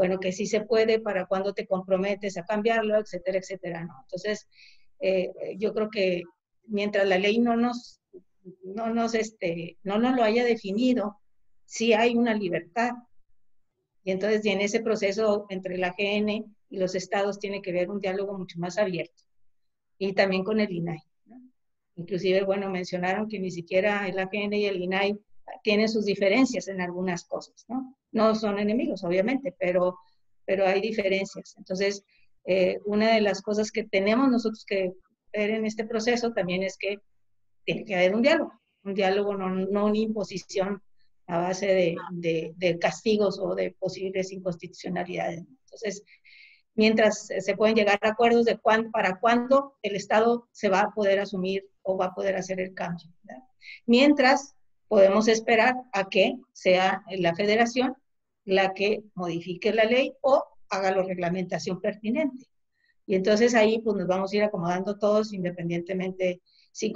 bueno, que sí se puede, para cuándo te comprometes a cambiarlo, etcétera, etcétera, ¿no? Entonces, yo creo que mientras la ley no nos lo haya definido, sí hay una libertad. Y entonces, y en ese proceso entre la AGN y los estados tiene que haber un diálogo mucho más abierto. Y también con el INAI, ¿no? Inclusive, bueno, mencionaron que ni siquiera el AGN y el INAI tienen sus diferencias en algunas cosas, ¿no? No son enemigos, obviamente, pero hay diferencias. Entonces, una de las cosas que tenemos nosotros que ver en este proceso también es que tiene que haber un diálogo, no una imposición a base de castigos o de posibles inconstitucionalidades. Entonces, mientras se pueden llegar a acuerdos de para cuándo el Estado se va a poder asumir o va a poder hacer el cambio, ¿verdad? Mientras podemos esperar a que sea la Federación la que modifique la ley o haga la reglamentación pertinente. Y entonces ahí pues nos vamos a ir acomodando todos independientemente si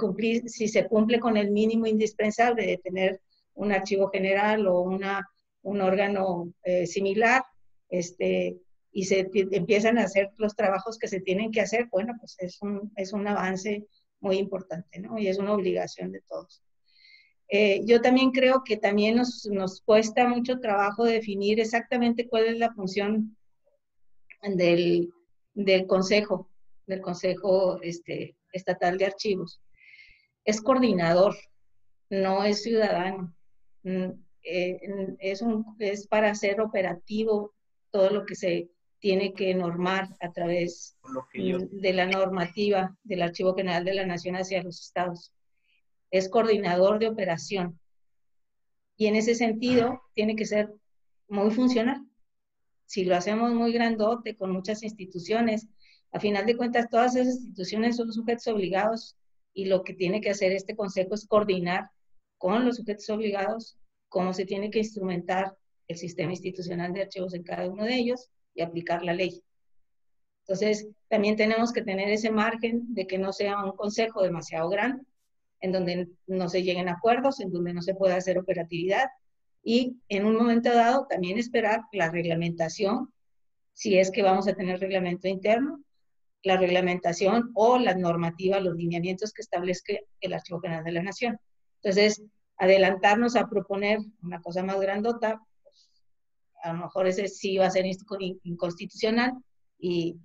se cumple con el mínimo indispensable de tener un archivo general o un órgano similar, y se empiezan a hacer los trabajos que se tienen que hacer, bueno, pues es un avance muy importante, ¿no? Y es una obligación de todos. Yo también creo que también nos cuesta mucho trabajo definir exactamente cuál es la función del, del Consejo, Estatal de Archivos. Es coordinador, no es ciudadano. Es para hacer operativo todo lo que se tiene que normar a través de la normativa del Archivo General de la Nación hacia los estados. Es coordinador de operación. Y en ese sentido tiene que ser muy funcional. Si lo hacemos muy grandote, con muchas instituciones, a final de cuentas todas esas instituciones son sujetos obligados y lo que tiene que hacer este consejo es coordinar con los sujetos obligados cómo se tiene que instrumentar el sistema institucional de archivos en cada uno de ellos y aplicar la ley. Entonces, también tenemos que tener ese margen de que no sea un consejo demasiado grande, en donde no se lleguen a acuerdos, en donde no se pueda hacer operatividad, y en un momento dado también esperar la reglamentación, si es que vamos a tener reglamento interno, la reglamentación o la normativa, los lineamientos que establezca el Archivo General de la Nación. Entonces, adelantarnos a proponer una cosa más grandota, pues, a lo mejor ese sí va a ser inconstitucional y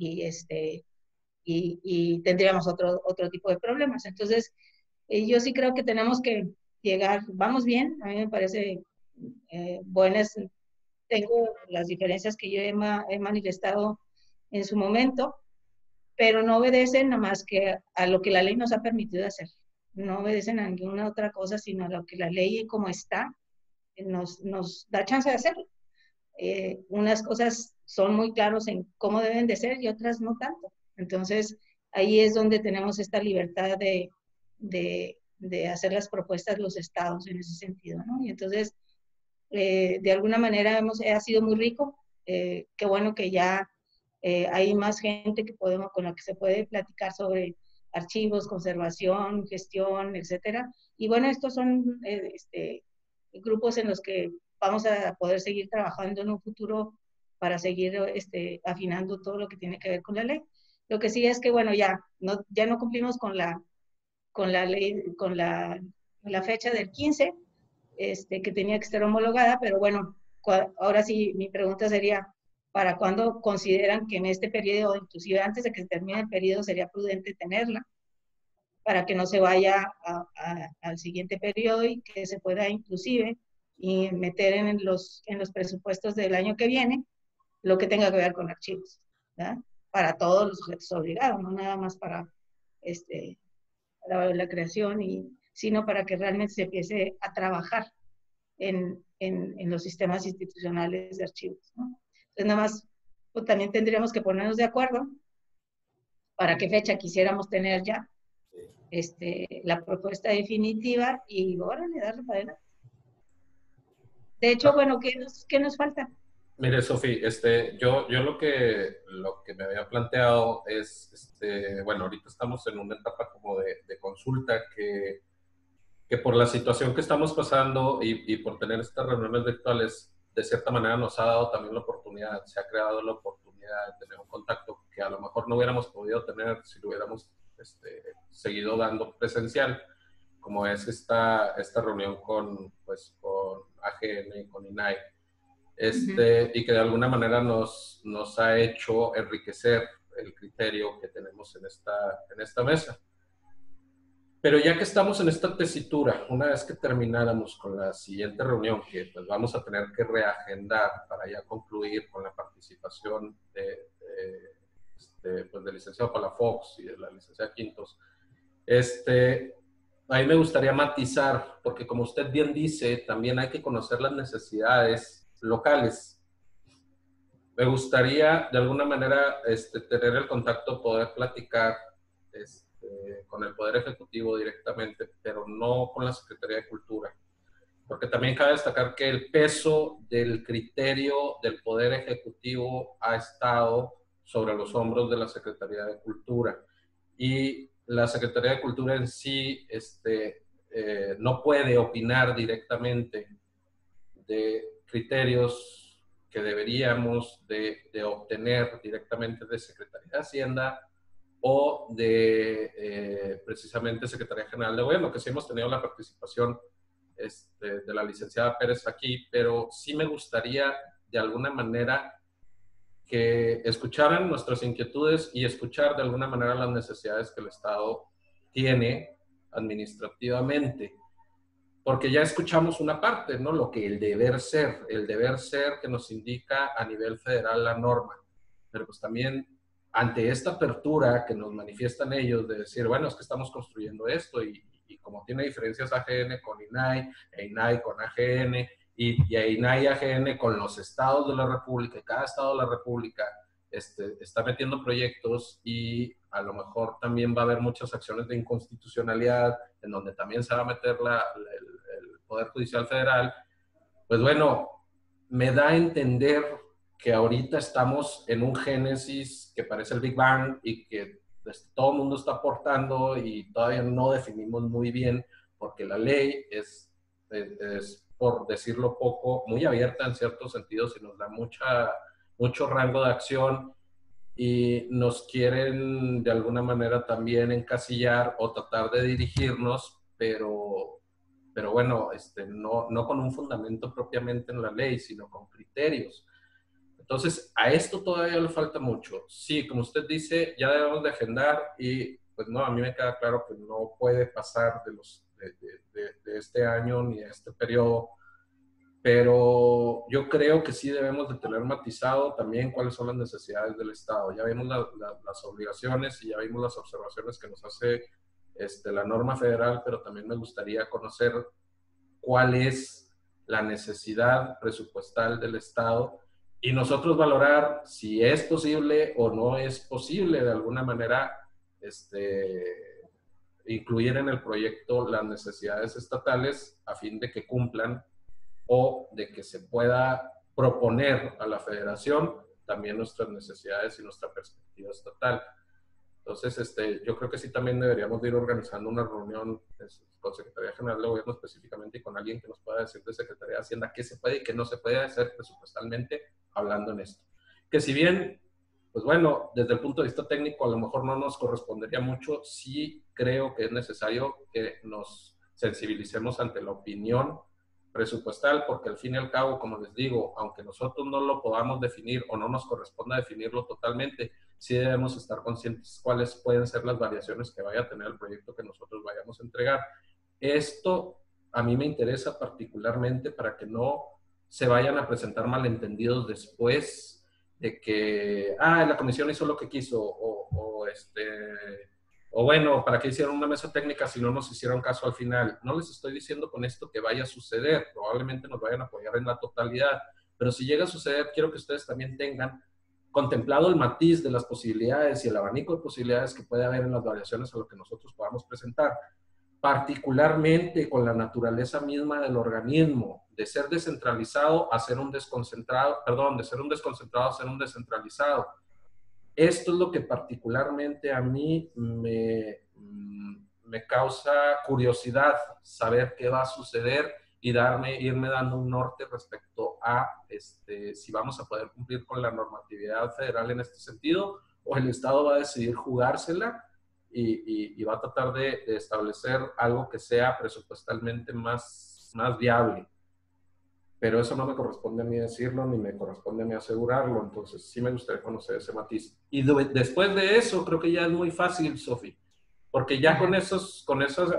tendríamos otro tipo de problemas. Entonces, yo sí creo que tenemos que llegar, vamos bien, a mí me parece buenas, tengo las diferencias que yo he manifestado en su momento, pero no obedecen nada más que a lo que la ley nos ha permitido hacer. No obedecen a ninguna otra cosa, sino a lo que la ley como está nos da chance de hacerlo. Unas cosas son muy claros en cómo deben de ser y otras no tanto. Entonces, ahí es donde tenemos esta libertad de hacer las propuestas los estados en ese sentido, ¿no? Y entonces, de alguna manera ha sido muy rico. Qué bueno que ya hay más gente con la que se puede platicar sobre archivos, conservación, gestión, etcétera. Y bueno, estos son grupos en los que vamos a poder seguir trabajando en un futuro para seguir afinando todo lo que tiene que ver con la ley. Lo que sí es que, bueno, ya no cumplimos con la ley, con la fecha del 15, que tenía que estar homologada, pero bueno, ahora sí mi pregunta sería, ¿para cuándo consideran que en este periodo, inclusive antes de que se termine el periodo, sería prudente tenerla? Para que no se vaya al siguiente periodo y que se pueda inclusive y meter en los presupuestos del año que viene lo que tenga que ver con archivos, ¿verdad? Para todos los sujetos obligados, no nada más para la creación, sino para que realmente se empiece a trabajar en los sistemas institucionales de archivos, ¿no? Entonces, nada más, pues, también tendríamos que ponernos de acuerdo para qué fecha quisiéramos tener ya la propuesta definitiva y órale, darle para adelante. De hecho, bueno, ¿qué nos falta? Mire, Sofi, yo lo que me había planteado es, bueno, ahorita estamos en una etapa como de consulta que por la situación que estamos pasando y por tener estas reuniones virtuales, de cierta manera nos ha dado también la oportunidad, se ha creado la oportunidad de tener un contacto que a lo mejor no hubiéramos podido tener si lo hubiéramos seguido dando presencial, como es esta reunión con, pues, con AGN y con INAI, y que de alguna manera nos ha hecho enriquecer el criterio que tenemos en esta mesa. Pero ya que estamos en esta tesitura, una vez que termináramos con la siguiente reunión, que pues vamos a tener que reagendar para ya concluir con la participación pues del licenciado Palafox y de la licenciada Quintos, ahí me gustaría matizar, porque como usted bien dice, también hay que conocer las necesidades locales. Me gustaría de alguna manera tener el contacto, poder platicar con el Poder Ejecutivo directamente, pero no con la Secretaría de Cultura. Porque también cabe destacar que el peso del criterio del Poder Ejecutivo ha estado sobre los hombros de la Secretaría de Cultura. Y la Secretaría de Cultura en sí no puede opinar directamente de criterios que deberíamos de obtener directamente de Secretaría de Hacienda o de precisamente Secretaría General de Gobierno, que sí hemos tenido la participación de la licenciada Pérez aquí, pero sí me gustaría de alguna manera que escucharan nuestras inquietudes y escuchar de alguna manera las necesidades que el Estado tiene administrativamente. Porque ya escuchamos una parte, ¿no? Lo que el deber ser que nos indica a nivel federal la norma. Pero pues también ante esta apertura que nos manifiestan ellos de decir, bueno, es que estamos construyendo esto y como tiene diferencias AGN con INAI, e INAI con AGN, y INAI y AGN con los estados de la República, y cada estado de la República está metiendo proyectos y a lo mejor también va a haber muchas acciones de inconstitucionalidad en donde también se va a meter el Poder Judicial Federal. Pues bueno, me da a entender que ahorita estamos en un génesis que parece el Big Bang y que todo el mundo está aportando y todavía no definimos muy bien, porque la ley es por decirlo poco, muy abierta en ciertos sentidos y nos da mucho rango de acción y nos quieren de alguna manera también encasillar o tratar de dirigirnos, pero bueno, no con un fundamento propiamente en la ley, sino con criterios. Entonces, a esto todavía le falta mucho. Sí, como usted dice, ya debemos de agendar y pues no, a mí me queda claro que no puede pasar de este año ni de este periodo, pero yo creo que sí debemos de tener matizado también cuáles son las necesidades del Estado. Ya vimos las obligaciones y ya vimos las observaciones que nos hace la norma federal, pero también me gustaría conocer cuál es la necesidad presupuestal del Estado y nosotros valorar si es posible o no es posible de alguna manera incluir en el proyecto las necesidades estatales a fin de que cumplan o de que se pueda proponer a la federación también nuestras necesidades y nuestra perspectiva estatal. Entonces, yo creo que sí también deberíamos de ir organizando una reunión con Secretaría General de Gobierno específicamente y con alguien que nos pueda decir de Secretaría de Hacienda qué se puede y qué no se puede hacer presupuestalmente hablando en esto. Que si bien, pues bueno, desde el punto de vista técnico a lo mejor no nos correspondería mucho, sí creo que es necesario que nos sensibilicemos ante la opinión presupuestal, porque al fin y al cabo, como les digo, aunque nosotros no lo podamos definir o no nos corresponda definirlo totalmente, sí debemos estar conscientes cuáles pueden ser las variaciones que vaya a tener el proyecto que nosotros vayamos a entregar. Esto a mí me interesa particularmente para que no se vayan a presentar malentendidos después de que, la comisión hizo lo que quiso, o bueno, ¿para qué hicieron una mesa técnica si no nos hicieron caso al final? No les estoy diciendo con esto que vaya a suceder, probablemente nos vayan a apoyar en la totalidad, pero si llega a suceder, quiero que ustedes también tengan contemplado el matiz de las posibilidades y el abanico de posibilidades que puede haber en las variaciones a lo que nosotros podamos presentar, particularmente con la naturaleza misma del organismo, de ser descentralizado a ser un desconcentrado, perdón, de ser un desconcentrado a ser un descentralizado. Esto es lo que particularmente a mí me causa curiosidad, saber qué va a suceder irme dando un norte respecto a si vamos a poder cumplir con la normatividad federal en este sentido, o el Estado va a decidir jugársela y va a tratar de establecer algo que sea presupuestalmente más viable. Pero eso no me corresponde a mí decirlo, ni me corresponde a mí asegurarlo, entonces sí me gustaría conocer ese matiz. Y después de eso, creo que ya es muy fácil, Sofi, porque ya con esos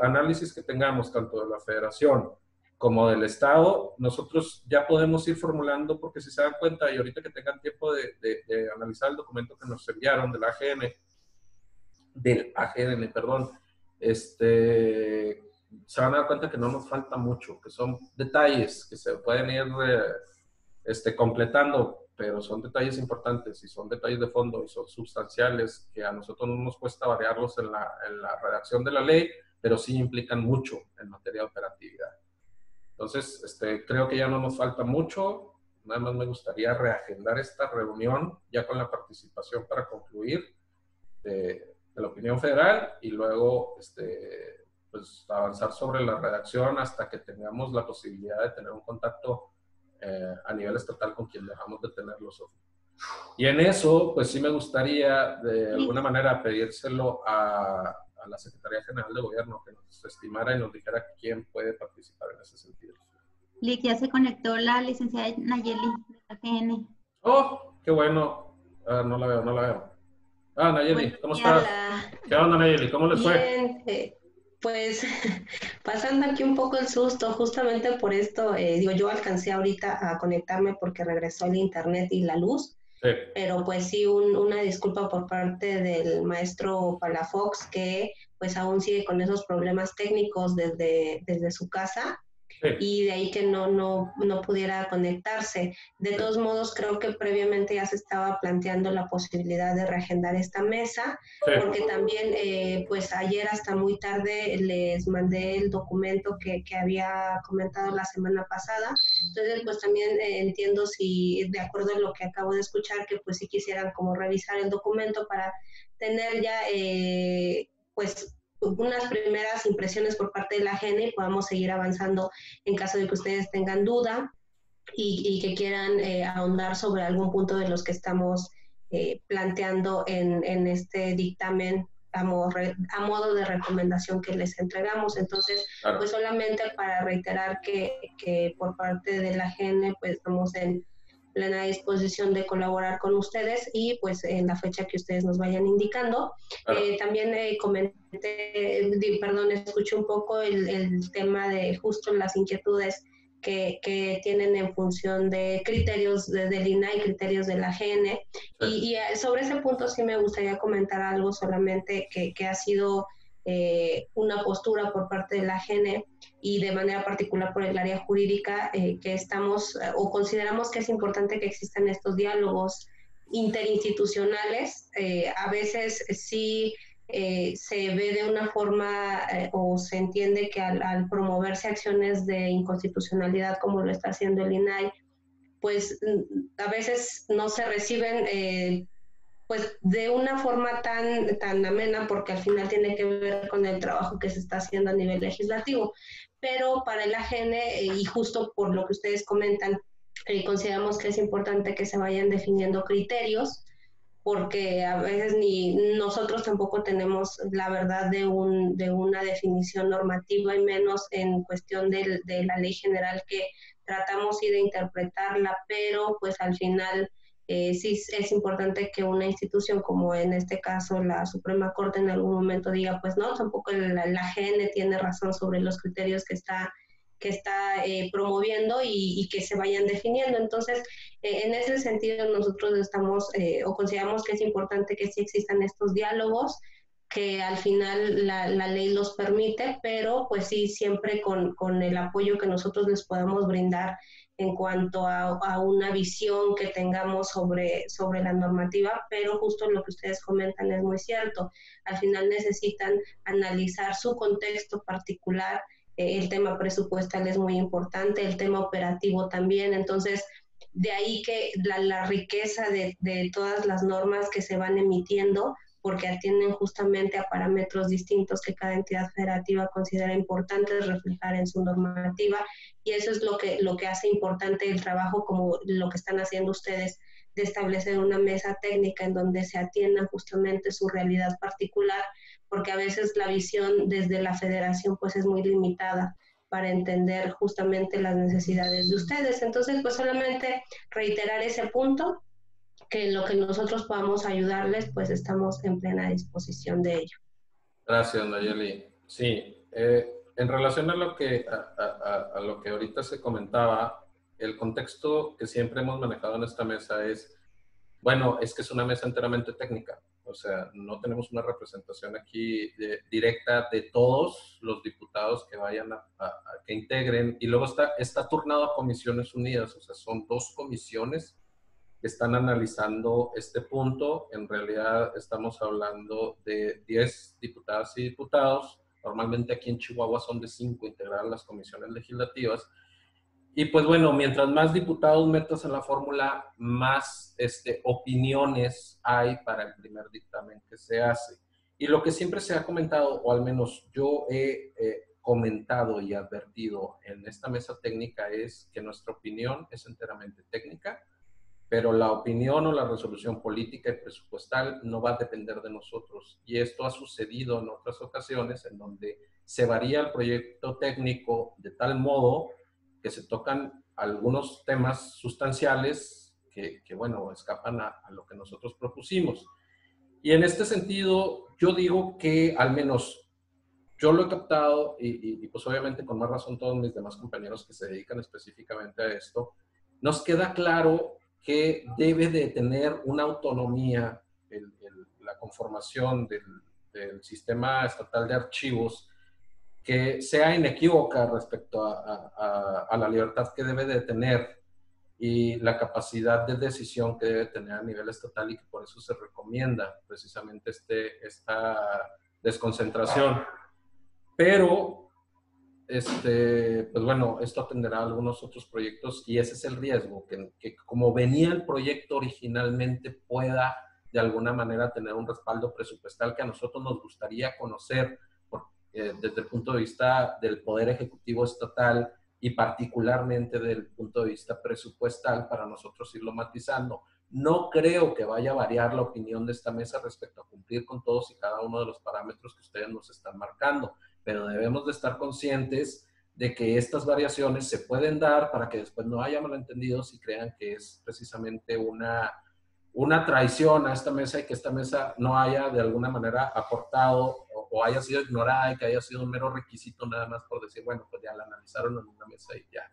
análisis que tengamos, tanto de la federación como del Estado, nosotros ya podemos ir formulando, porque si se dan cuenta, y ahorita que tengan tiempo de analizar el documento que nos enviaron del AGN, perdón, se van a dar cuenta que no nos falta mucho, que son detalles que se pueden ir completando, pero son detalles importantes y son detalles de fondo y son sustanciales que a nosotros no nos cuesta variarlos en la redacción de la ley, pero sí implican mucho en materia de operatividad. Entonces, creo que ya no nos falta mucho, nada más me gustaría reagendar esta reunión ya con la participación para concluir de la opinión federal y luego pues avanzar sobre la redacción hasta que tengamos la posibilidad de tener un contacto a nivel estatal con quien dejamos de tenerlo, Sofía. Y en eso, pues sí me gustaría de alguna manera pedírselo a la Secretaría General de Gobierno que nos estimara y nos dijera quién puede participar en ese sentido. Lick, ya se conectó la licenciada Nayeli de la AGN. ¡Oh! ¡Qué bueno! No la veo. Nayeli, ¿cómo estás? ¿Qué onda, Nayeli? ¿Cómo les fue? Bien, pues pasando aquí un poco el susto, justamente por esto, yo alcancé ahorita a conectarme porque regresó el internet y la luz, sí. Pero pues sí, una disculpa por parte del maestro Palafox, que pues aún sigue con esos problemas técnicos desde su casa. Sí. Y de ahí que no pudiera conectarse. De todos modos, creo que previamente ya se estaba planteando la posibilidad de reagendar esta mesa, sí. Porque también, pues ayer hasta muy tarde les mandé el documento que había comentado la semana pasada. Entonces, pues también entiendo si, de acuerdo a lo que acabo de escuchar, que pues sí quisieran como revisar el documento para tener ya, pues, unas primeras impresiones por parte de la AGN y podamos seguir avanzando en caso de que ustedes tengan duda y que quieran ahondar sobre algún punto de los que estamos planteando en este dictamen a modo de recomendación que les entregamos. Entonces, claro, pues solamente para reiterar que por parte de la AGN pues estamos en plena disposición de colaborar con ustedes y pues en la fecha que ustedes nos vayan indicando. Claro. También escuché un poco el tema de justo las inquietudes que tienen en función de criterios del INAI, criterios de la AGN. Sí. Y sobre ese punto sí me gustaría comentar algo solamente que ha sido una postura por parte de la AGN y de manera particular por el área jurídica, que estamos o consideramos que es importante que existan estos diálogos interinstitucionales. A veces sí se ve de una forma o se entiende que al promoverse acciones de inconstitucionalidad como lo está haciendo el INAI, pues a veces no se reciben pues de una forma tan amena, porque al final tiene que ver con el trabajo que se está haciendo a nivel legislativo. Pero para el AGN, y justo por lo que ustedes comentan, consideramos que es importante que se vayan definiendo criterios, porque a veces ni nosotros tampoco tenemos la verdad de una definición normativa, y menos en cuestión de la ley general, que tratamos de interpretarla, pero pues al final sí es importante que una institución, como en este caso la Suprema Corte, en algún momento diga, pues no, tampoco la AGN tiene razón sobre los criterios que está promoviendo y que se vayan definiendo. Entonces, en ese sentido nosotros estamos o consideramos que es importante que sí existan estos diálogos, que al final la ley los permite, pero pues sí, siempre con el apoyo que nosotros les podamos brindar en cuanto a una visión que tengamos sobre la normativa. Pero justo lo que ustedes comentan es muy cierto. Al final necesitan analizar su contexto particular. El tema presupuestal es muy importante, el tema operativo también. Entonces, de ahí que la riqueza de todas las normas que se van emitiendo, porque atienden justamente a parámetros distintos que cada entidad federativa considera importantes reflejar en su normativa, y eso es lo que hace importante el trabajo como lo que están haciendo ustedes, de establecer una mesa técnica en donde se atienda justamente su realidad particular, porque a veces la visión desde la federación pues es muy limitada para entender justamente las necesidades de ustedes. Entonces, pues solamente reiterar ese punto, que en lo que nosotros podamos ayudarles, pues estamos en plena disposición de ello. Gracias, Nayeli. Sí, en relación a lo que ahorita se comentaba, el contexto que siempre hemos manejado en esta mesa es, bueno, es que es una mesa enteramente técnica. O sea, no tenemos una representación aquí directa de todos los diputados que vayan que integren. Y luego está turnado a comisiones unidas. O sea, son 2 comisiones que están analizando este punto. En realidad estamos hablando de 10 diputadas y diputados. Normalmente aquí en Chihuahua son de 5 integrar las comisiones legislativas. Y pues bueno, mientras más diputados metas en la fórmula, más opiniones hay para el primer dictamen que se hace. Y lo que siempre se ha comentado, o al menos yo he comentado y advertido en esta mesa técnica, es que nuestra opinión es enteramente técnica, pero la opinión o la resolución política y presupuestal no va a depender de nosotros. Y esto ha sucedido en otras ocasiones en donde se varía el proyecto técnico de tal modo que se tocan algunos temas sustanciales que bueno, escapan a lo que nosotros propusimos. Y en este sentido, yo digo que al menos yo lo he captado, y pues obviamente con más razón todos mis demás compañeros que se dedican específicamente a esto, nos queda claro que debe de tener una autonomía la conformación del sistema estatal de archivos que sea inequívoca respecto a la libertad que debe de tener y la capacidad de decisión que debe tener a nivel estatal, y que por eso se recomienda precisamente esta desconcentración. Pero, pues bueno, esto atenderá a algunos otros proyectos, y ese es el riesgo, que como venía el proyecto originalmente pueda de alguna manera tener un respaldo presupuestal que a nosotros nos gustaría conocer desde el punto de vista del Poder Ejecutivo Estatal y particularmente del punto de vista presupuestal, para nosotros irlo matizando. No creo que vaya a variar la opinión de esta mesa respecto a cumplir con todos y cada uno de los parámetros que ustedes nos están marcando, pero debemos de estar conscientes de que estas variaciones se pueden dar para que después no haya malentendidos y crean que es precisamente una traición a esta mesa, y que esta mesa no haya de alguna manera aportado o haya sido ignorada, y que haya sido un mero requisito nada más por decir, bueno, pues ya la analizaron en una mesa y ya.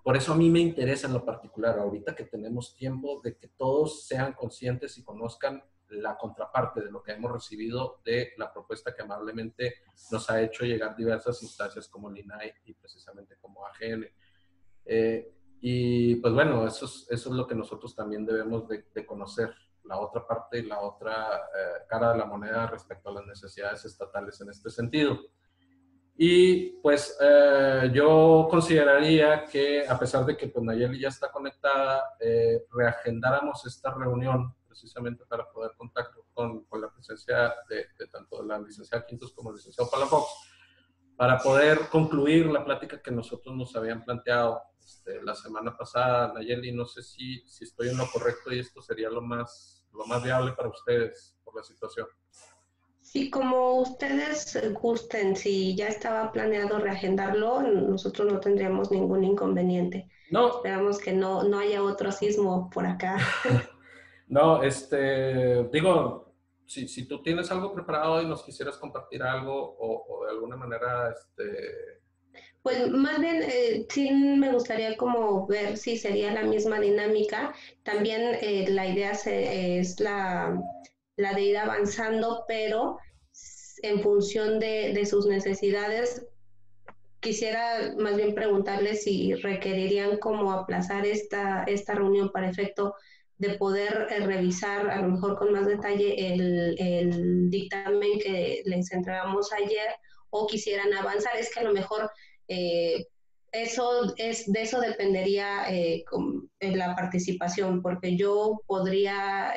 Por eso a mí me interesa en lo particular, ahorita que tenemos tiempo, de que todos sean conscientes y conozcan la contraparte de lo que hemos recibido de la propuesta que amablemente nos ha hecho llegar diversas instancias como el INAI y precisamente como AGN. Y pues bueno, eso es lo que nosotros también debemos de conocer, la otra parte y la otra cara de la moneda respecto a las necesidades estatales en este sentido. Y pues yo consideraría que, a pesar de que pues Nayeli ya está conectada, reagendáramos esta reunión precisamente para poder contar con la presencia de tanto de la licenciada Quintos como el licenciado Palafox, para poder concluir la plática que nosotros nos habían planteado la semana pasada. Nayeli, no sé si estoy en lo correcto y esto sería lo más viable para ustedes por la situación. Sí, como ustedes gusten, si ya estaba planeado reagendarlo, nosotros no tendríamos ningún inconveniente. No. Esperamos que no haya otro sismo por acá. No, digo, si tú tienes algo preparado y nos quisieras compartir algo o de alguna manera, Pues más bien sí me gustaría como ver si sería la misma dinámica. También la idea es la de ir avanzando, pero en función de sus necesidades. Quisiera más bien preguntarles si requerirían como aplazar esta reunión para efecto de poder revisar a lo mejor con más detalle el dictamen que les entregamos ayer, o quisieran avanzar. Es que a lo mejor de eso dependería la participación, porque yo podría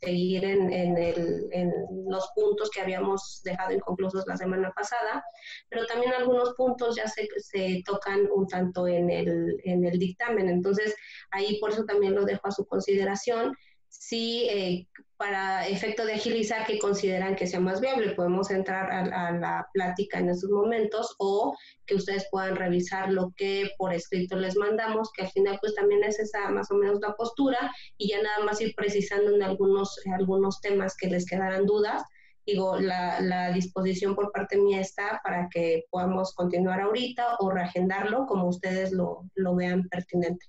seguir en los puntos que habíamos dejado inconclusos la semana pasada, pero también algunos puntos ya se tocan un tanto en el dictamen. Entonces, ahí por eso también lo dejo a su consideración. Si para efecto de agilizar, que consideran que sea más viable, podemos entrar a la plática en estos momentos, o que ustedes puedan revisar lo que por escrito les mandamos, que al final pues también es esa más o menos la postura, y ya nada más ir precisando en algunos temas que les quedaran dudas. Digo, la disposición por parte mía está para que podamos continuar ahorita o reagendarlo como ustedes lo vean pertinente.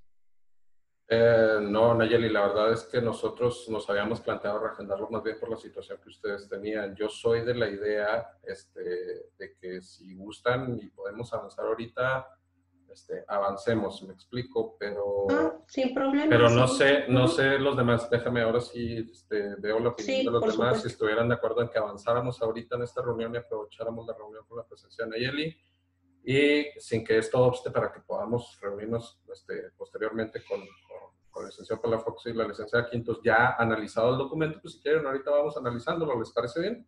No, Nayeli, la verdad es que nosotros nos habíamos planteado reagendarlo más bien por la situación que ustedes tenían. Yo soy de la idea de que si gustan y podemos avanzar ahorita, avancemos, me explico, pero, sin problema. pero no sé los demás. Déjame ahora sí veo la opinión de los demás. Supuesto. Si estuvieran de acuerdo en que avanzáramos ahorita en esta reunión y aprovecháramos la reunión con la presencia de Nayeli, y sin que esto obste para que podamos reunirnos posteriormente con la licenciada Palafox y la licenciada Quintos, ya analizado el documento. Pues si quieren, ahorita vamos analizándolo. ¿Les parece bien?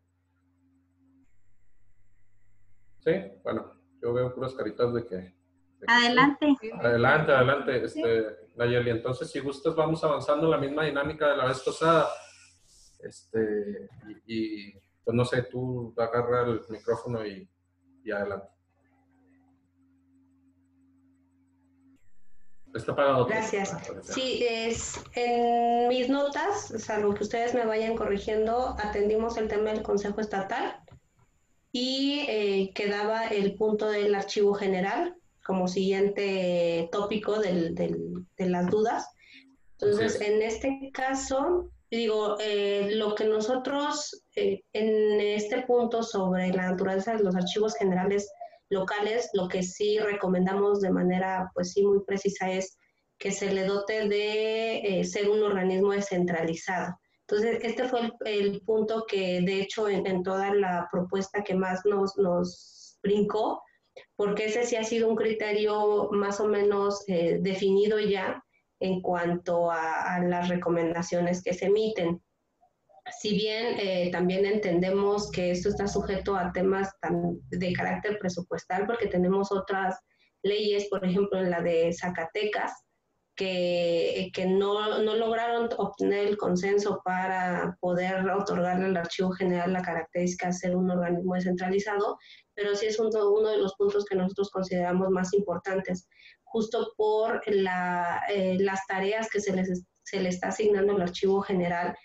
Sí, bueno, yo veo puras caritas de que Adelante. sí. Adelante, Nayeli. Entonces, si gustas, vamos avanzando la misma dinámica de la vez pasada. Y pues no sé, tú agarra el micrófono y adelante. Está apagado. Gracias. Sí, en mis notas, salvo que ustedes me vayan corrigiendo, atendimos el tema del Consejo Estatal y quedaba el punto del archivo general como siguiente tópico de las dudas. Entonces, en este caso, digo, lo que nosotros en este punto sobre la naturaleza de los archivos generales locales, lo que sí recomendamos de manera, pues sí, muy precisa es que se le dote de ser un organismo descentralizado. Entonces, este fue el punto que, de hecho, en toda la propuesta que más nos brincó, porque ese sí ha sido un criterio más o menos definido ya en cuanto a las recomendaciones que se emiten. Si bien también entendemos que esto está sujeto a temas de carácter presupuestal, porque tenemos otras leyes, por ejemplo, en la de Zacatecas, que no lograron obtener el consenso para poder otorgarle al Archivo General la característica de ser un organismo descentralizado, pero sí es uno de los puntos que nosotros consideramos más importantes, justo por las tareas que se le está asignando al Archivo General.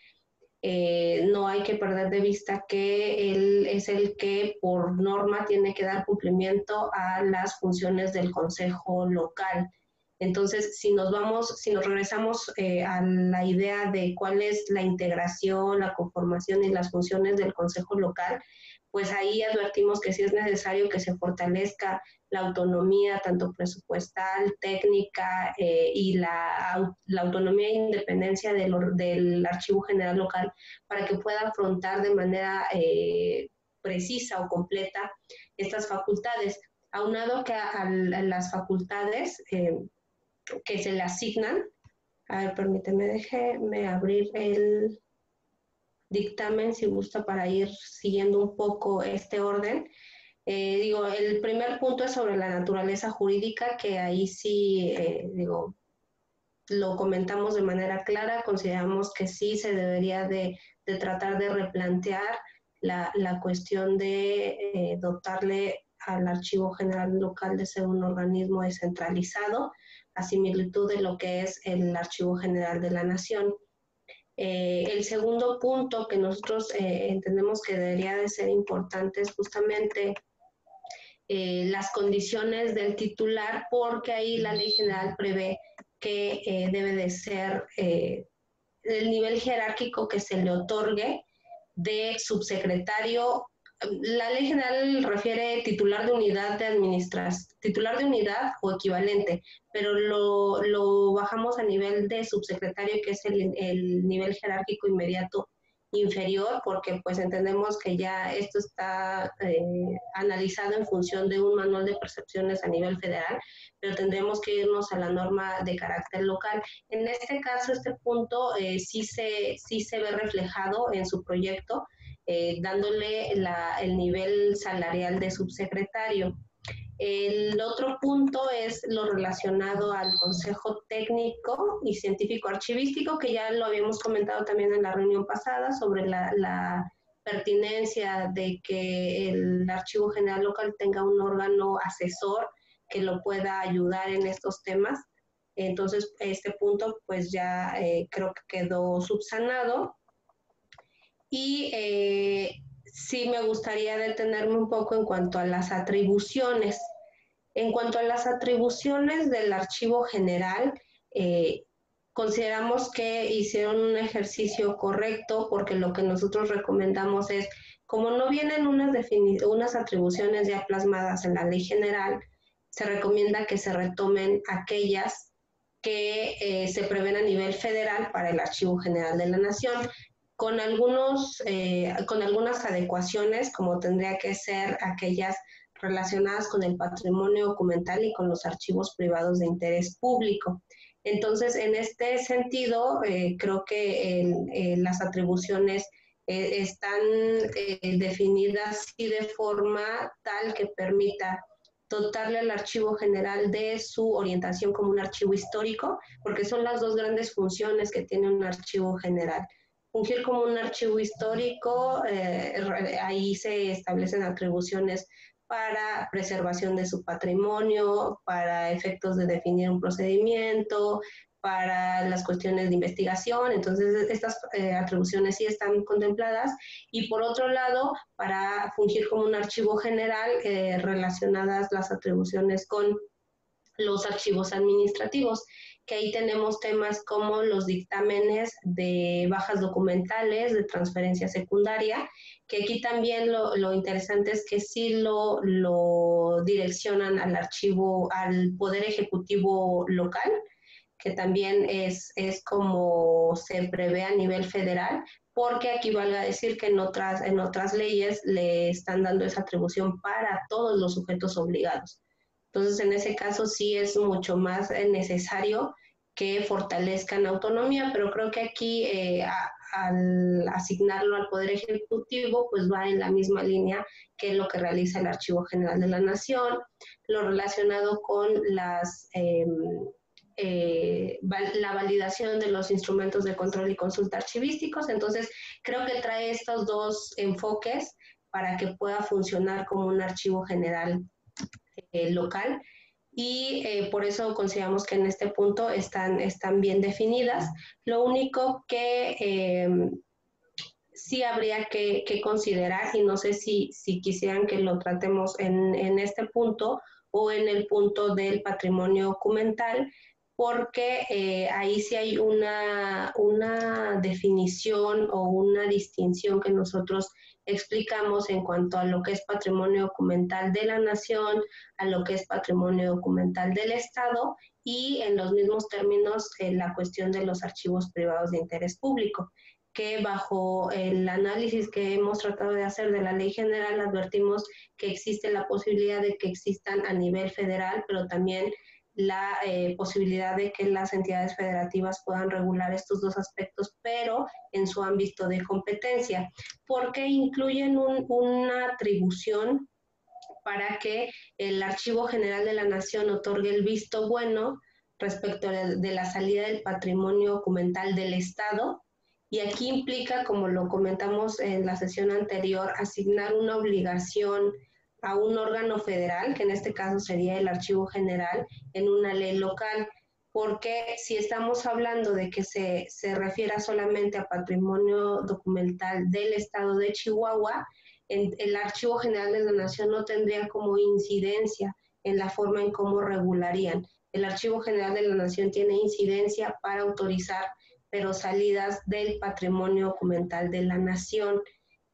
No hay que perder de vista que él es el que por norma tiene que dar cumplimiento a las funciones del Consejo Local. Entonces, si nos regresamos a la idea de cuál es la integración, la conformación y las funciones del Consejo Local, pues ahí advertimos que sí es necesario que se fortalezca la autonomía tanto presupuestal, técnica y la autonomía e independencia del Archivo General Local para que pueda afrontar de manera precisa o completa estas facultades. Aunado que a las facultades que se le asignan, a ver, permíteme, déjeme abrir el dictamen si gusta para ir siguiendo un poco este orden. Digo, el primer punto es sobre la naturaleza jurídica, que ahí sí, digo, lo comentamos de manera clara, consideramos que sí se debería de tratar de replantear la cuestión de dotarle al Archivo General Local de ser un organismo descentralizado, a similitud de lo que es el Archivo General de la Nación. El segundo punto que nosotros entendemos que debería de ser importante es justamente las condiciones del titular, porque ahí la ley general prevé que debe de ser el nivel jerárquico que se le otorgue de subsecretario. La ley general refiere titular de unidad de administración, titular de unidad o equivalente, pero lo bajamos a nivel de subsecretario, que es el nivel jerárquico inmediato inferior, porque pues entendemos que ya esto está analizado en función de un manual de percepciones a nivel federal, pero tendremos que irnos a la norma de carácter local. En este caso, este punto sí se ve reflejado en su proyecto, dándole el nivel salarial de subsecretario. El otro punto es lo relacionado al Consejo Técnico y Científico Archivístico, que ya lo habíamos comentado también en la reunión pasada sobre la pertinencia de que el Archivo General Local tenga un órgano asesor que lo pueda ayudar en estos temas. Entonces, este punto pues ya creo que quedó subsanado. Y sí me gustaría detenerme un poco en cuanto a las atribuciones. En cuanto a las atribuciones del Archivo General, consideramos que hicieron un ejercicio correcto, porque lo que nosotros recomendamos es, como no vienen unas atribuciones ya plasmadas en la Ley General, se recomienda que se retomen aquellas que se prevén a nivel federal para el Archivo General de la Nación, con algunas adecuaciones, como tendría que ser aquellas relacionadas con el patrimonio documental y con los archivos privados de interés público. Entonces, en este sentido, creo que las atribuciones están definidas y de forma tal que permita dotarle al Archivo General de su orientación como un archivo histórico, porque son las dos grandes funciones que tiene un archivo general. Fungir como un archivo histórico, ahí se establecen atribuciones para preservación de su patrimonio, para efectos de definir un procedimiento, para las cuestiones de investigación. Entonces, estas atribuciones sí están contempladas. Y por otro lado, para fungir como un archivo general, relacionadas las atribuciones con los archivos administrativos, que ahí tenemos temas como los dictámenes de bajas documentales, de transferencia secundaria, que aquí también lo interesante es que sí lo direccionan al archivo, al Poder Ejecutivo local, que también es como se prevé a nivel federal, porque aquí valga decir que en otras leyes le están dando esa atribución para todos los sujetos obligados. Entonces, en ese caso sí es mucho más necesario que fortalezcan autonomía, pero creo que aquí al asignarlo al Poder Ejecutivo, pues va en la misma línea que lo que realiza el Archivo General de la Nación, lo relacionado con la validación de los instrumentos de control y consulta archivísticos. Entonces, creo que trae estos dos enfoques para que pueda funcionar como un archivo general local, y por eso consideramos que en este punto están bien definidas. Lo único que sí habría que considerar, y no sé si quisieran que lo tratemos en este punto o en el punto del patrimonio documental, porque ahí sí hay una definición o una distinción que nosotros explicamos en cuanto a lo que es patrimonio documental de la nación, a lo que es patrimonio documental del Estado, y en los mismos términos la cuestión de los archivos privados de interés público, que bajo el análisis que hemos tratado de hacer de la Ley General advertimos que existe la posibilidad de que existan a nivel federal, pero también la posibilidad de que las entidades federativas puedan regular estos dos aspectos, pero en su ámbito de competencia, porque incluyen una atribución para que el Archivo General de la Nación otorgue el visto bueno respecto de la salida del patrimonio documental del Estado. Y aquí implica, como lo comentamos en la sesión anterior, asignar una obligación a un órgano federal, que en este caso sería el Archivo General, en una ley local, porque si estamos hablando de que se refiera solamente a patrimonio documental del Estado de Chihuahua, el Archivo General de la Nación no tendría como incidencia en la forma en cómo regularían. El Archivo General de la Nación tiene incidencia para autorizar, pero salidas del patrimonio documental de la nación.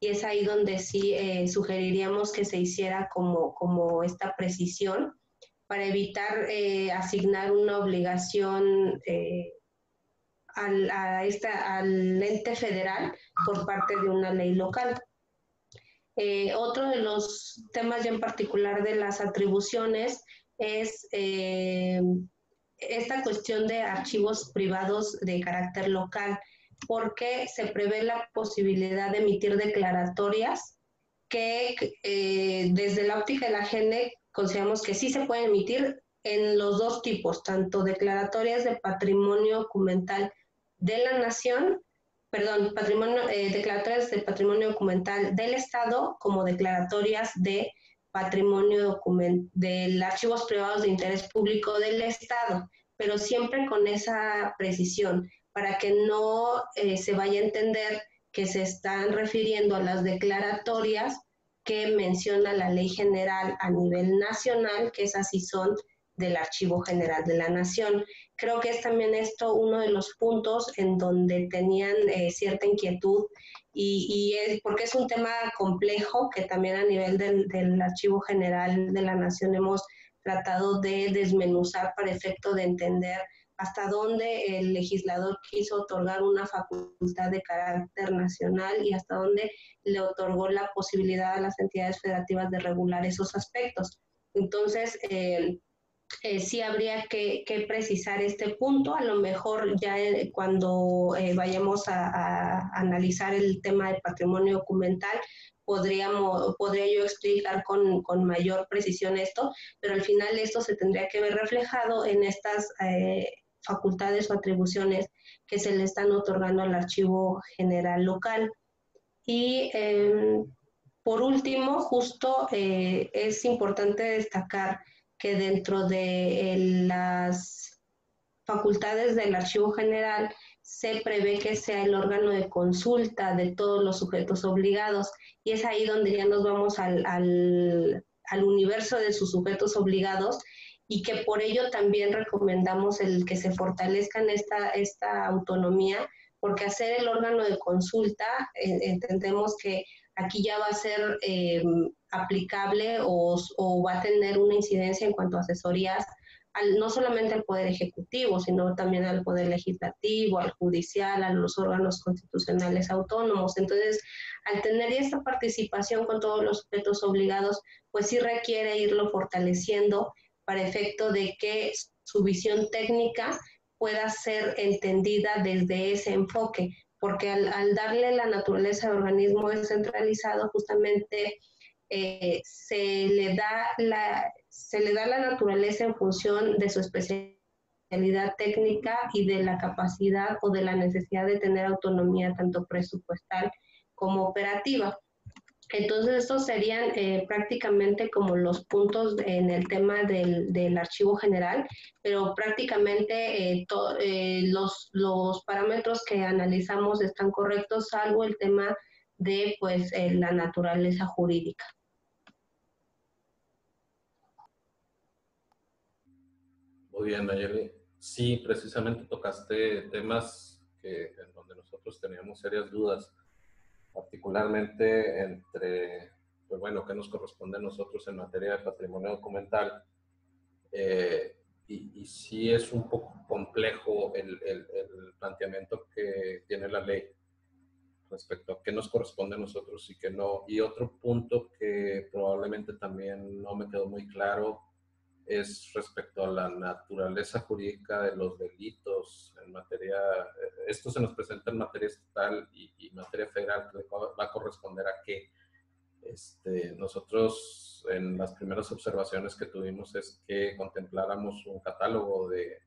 Y es ahí donde sí sugeriríamos que se hiciera como esta precisión para evitar asignar una obligación al ente federal por parte de una ley local. Otro de los temas ya en particular de las atribuciones es esta cuestión de archivos privados de carácter local, porque se prevé la posibilidad de emitir declaratorias que desde la óptica de la GENE consideramos que sí se pueden emitir en los dos tipos, tanto declaratorias de patrimonio documental de la nación, perdón, declaratorias de patrimonio documental del Estado, como declaratorias de patrimonio de archivos privados de interés público del Estado, pero siempre con esa precisión, para que no se vaya a entender que se están refiriendo a las declaratorias que menciona la Ley General a nivel nacional, que esas sí son del Archivo General de la Nación. Creo que es también esto uno de los puntos en donde tenían cierta inquietud y es porque es un tema complejo que también a nivel del Archivo General de la Nación hemos tratado de desmenuzar para efecto de entender hasta dónde el legislador quiso otorgar una facultad de carácter nacional y hasta dónde le otorgó la posibilidad a las entidades federativas de regular esos aspectos. Entonces, sí habría que precisar este punto, a lo mejor ya cuando vayamos a analizar el tema de patrimonio documental, podría yo explicar con mayor precisión esto, pero al final esto se tendría que ver reflejado en estas facultades o atribuciones que se le están otorgando al Archivo General local. Y por último, justo es importante destacar que dentro de las facultades del Archivo General se prevé que sea el órgano de consulta de todos los sujetos obligados y es ahí donde ya nos vamos al universo de sus sujetos obligados y que por ello también recomendamos el que se fortalezca en esta autonomía, porque hacer el órgano de consulta entendemos que aquí ya va a ser aplicable o va a tener una incidencia en cuanto a asesorías no solamente al Poder Ejecutivo, sino también al Poder Legislativo, al Judicial, a los órganos constitucionales autónomos. Entonces, al tener esta participación con todos los sujetos obligados, pues sí requiere irlo fortaleciendo para efecto de que su visión técnica pueda ser entendida desde ese enfoque, porque al darle la naturaleza de organismo descentralizado, justamente se le da la naturaleza en función de su especialidad técnica y de la capacidad o de la necesidad de tener autonomía tanto presupuestal como operativa. Entonces, estos serían prácticamente como los puntos en el tema del Archivo General, pero prácticamente los parámetros que analizamos están correctos, salvo el tema de pues, la naturaleza jurídica. Muy bien, Nayeli. Sí, precisamente tocaste temas en donde nosotros teníamos serias dudas, particularmente entre, pues bueno, qué nos corresponde a nosotros en materia de patrimonio documental. Y sí es un poco complejo el planteamiento que tiene la ley respecto a qué nos corresponde a nosotros y qué no. Y otro punto que probablemente también no me quedó muy claro es respecto a la naturaleza jurídica de los delitos en materia, esto se nos presenta en materia estatal y materia federal, que va a corresponder a qué. Nosotros en las primeras observaciones que tuvimos es que contempláramos un catálogo de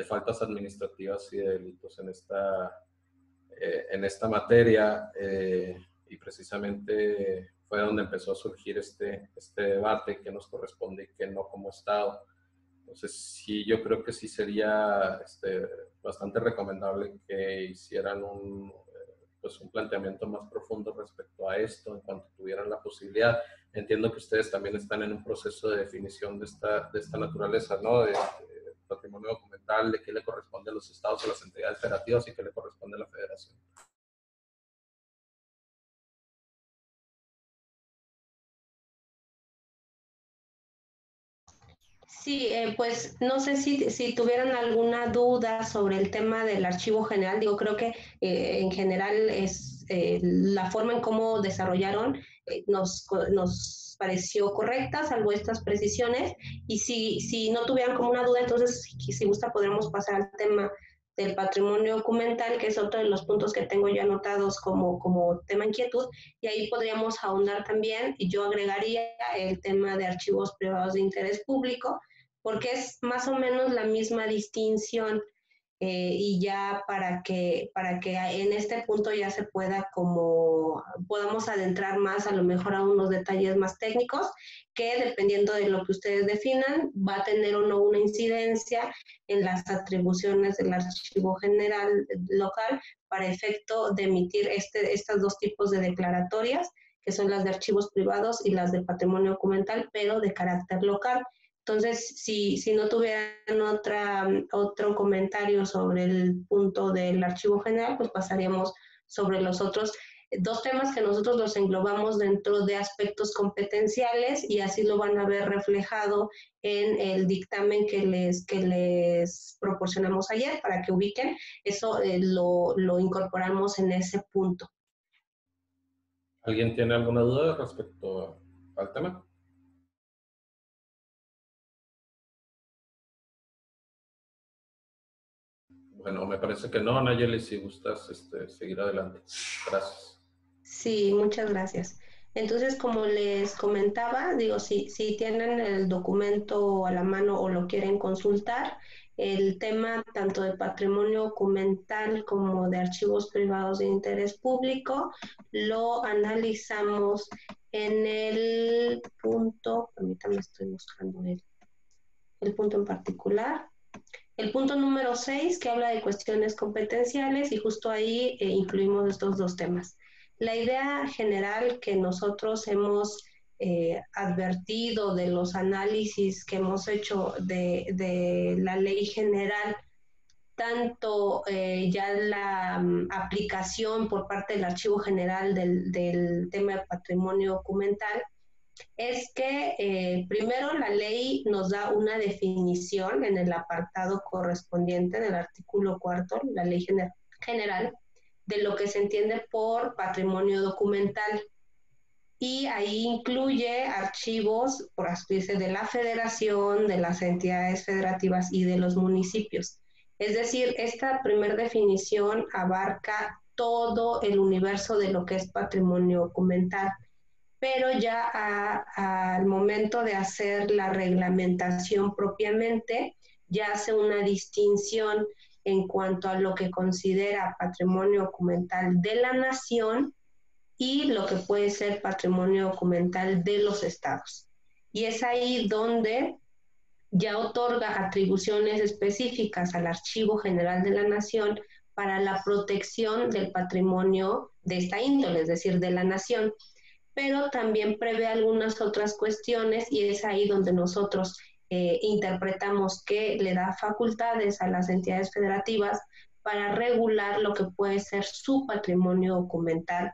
faltas administrativas y de delitos en esta materia y precisamente fue donde empezó a surgir este debate, qué nos corresponde y qué no como Estado. Entonces, sí, yo creo que sí sería bastante recomendable que hicieran un planteamiento más profundo respecto a esto en cuanto tuvieran la posibilidad. Entiendo que ustedes también están en un proceso de definición de esta naturaleza, ¿no? De patrimonio documental, de qué le corresponde a los estados, a las entidades federativas y qué le corresponde a la federación. Sí, pues no sé si tuvieran alguna duda sobre el tema del archivo general. Digo, creo que en general es la forma en cómo desarrollaron nos pareció correcta, salvo estas precisiones. Y si no tuvieran como una duda, entonces si gusta podremos pasar al tema del patrimonio documental, que es otro de los puntos que tengo yo anotados como tema inquietud, y ahí podríamos ahondar también, y yo agregaría el tema de archivos privados de interés público, porque es más o menos la misma distinción, y ya para que en este punto ya se pueda como, podamos adentrar más a lo mejor a unos detalles más técnicos, que dependiendo de lo que ustedes definan, va a tener o no una incidencia en las atribuciones del archivo general local para efecto de emitir estos dos tipos de declaratorias, que son las de archivos privados y las de patrimonio documental, pero de carácter local. Entonces, si no tuvieran otro comentario sobre el punto del archivo general, pues pasaríamos sobre los otros dos temas que nosotros los englobamos dentro de aspectos competenciales, y así lo van a ver reflejado en el dictamen que les proporcionamos ayer para que ubiquen. Eso lo incorporamos en ese punto. ¿Alguien tiene alguna duda respecto al tema? Bueno, me parece que no, Nayeli, si gustas seguir adelante. Gracias. Sí, muchas gracias. Entonces, como les comentaba, digo, si tienen el documento a la mano o lo quieren consultar, el tema tanto de patrimonio documental como de archivos privados de interés público lo analizamos en el punto, permítanme, estoy buscando el punto en particular. El punto número 6, que habla de cuestiones competenciales, y justo ahí incluimos estos dos temas. La idea general que nosotros hemos advertido de los análisis que hemos hecho de la ley general, tanto ya la aplicación por parte del Archivo General del tema de patrimonio documental, es que primero la ley nos da una definición en el apartado correspondiente del artículo 4, la ley general, de lo que se entiende por patrimonio documental. Y ahí incluye archivos, por así decirlo, de la federación, de las entidades federativas y de los municipios. Es decir, esta primera definición abarca todo el universo de lo que es patrimonio documental, pero ya al momento de hacer la reglamentación propiamente, ya hace una distinción en cuanto a lo que considera patrimonio documental de la nación y lo que puede ser patrimonio documental de los estados. Y es ahí donde ya otorga atribuciones específicas al Archivo General de la Nación para la protección del patrimonio de esta índole, es decir, de la nación, pero también prevé algunas otras cuestiones, y es ahí donde nosotros interpretamos que le da facultades a las entidades federativas para regular lo que puede ser su patrimonio documental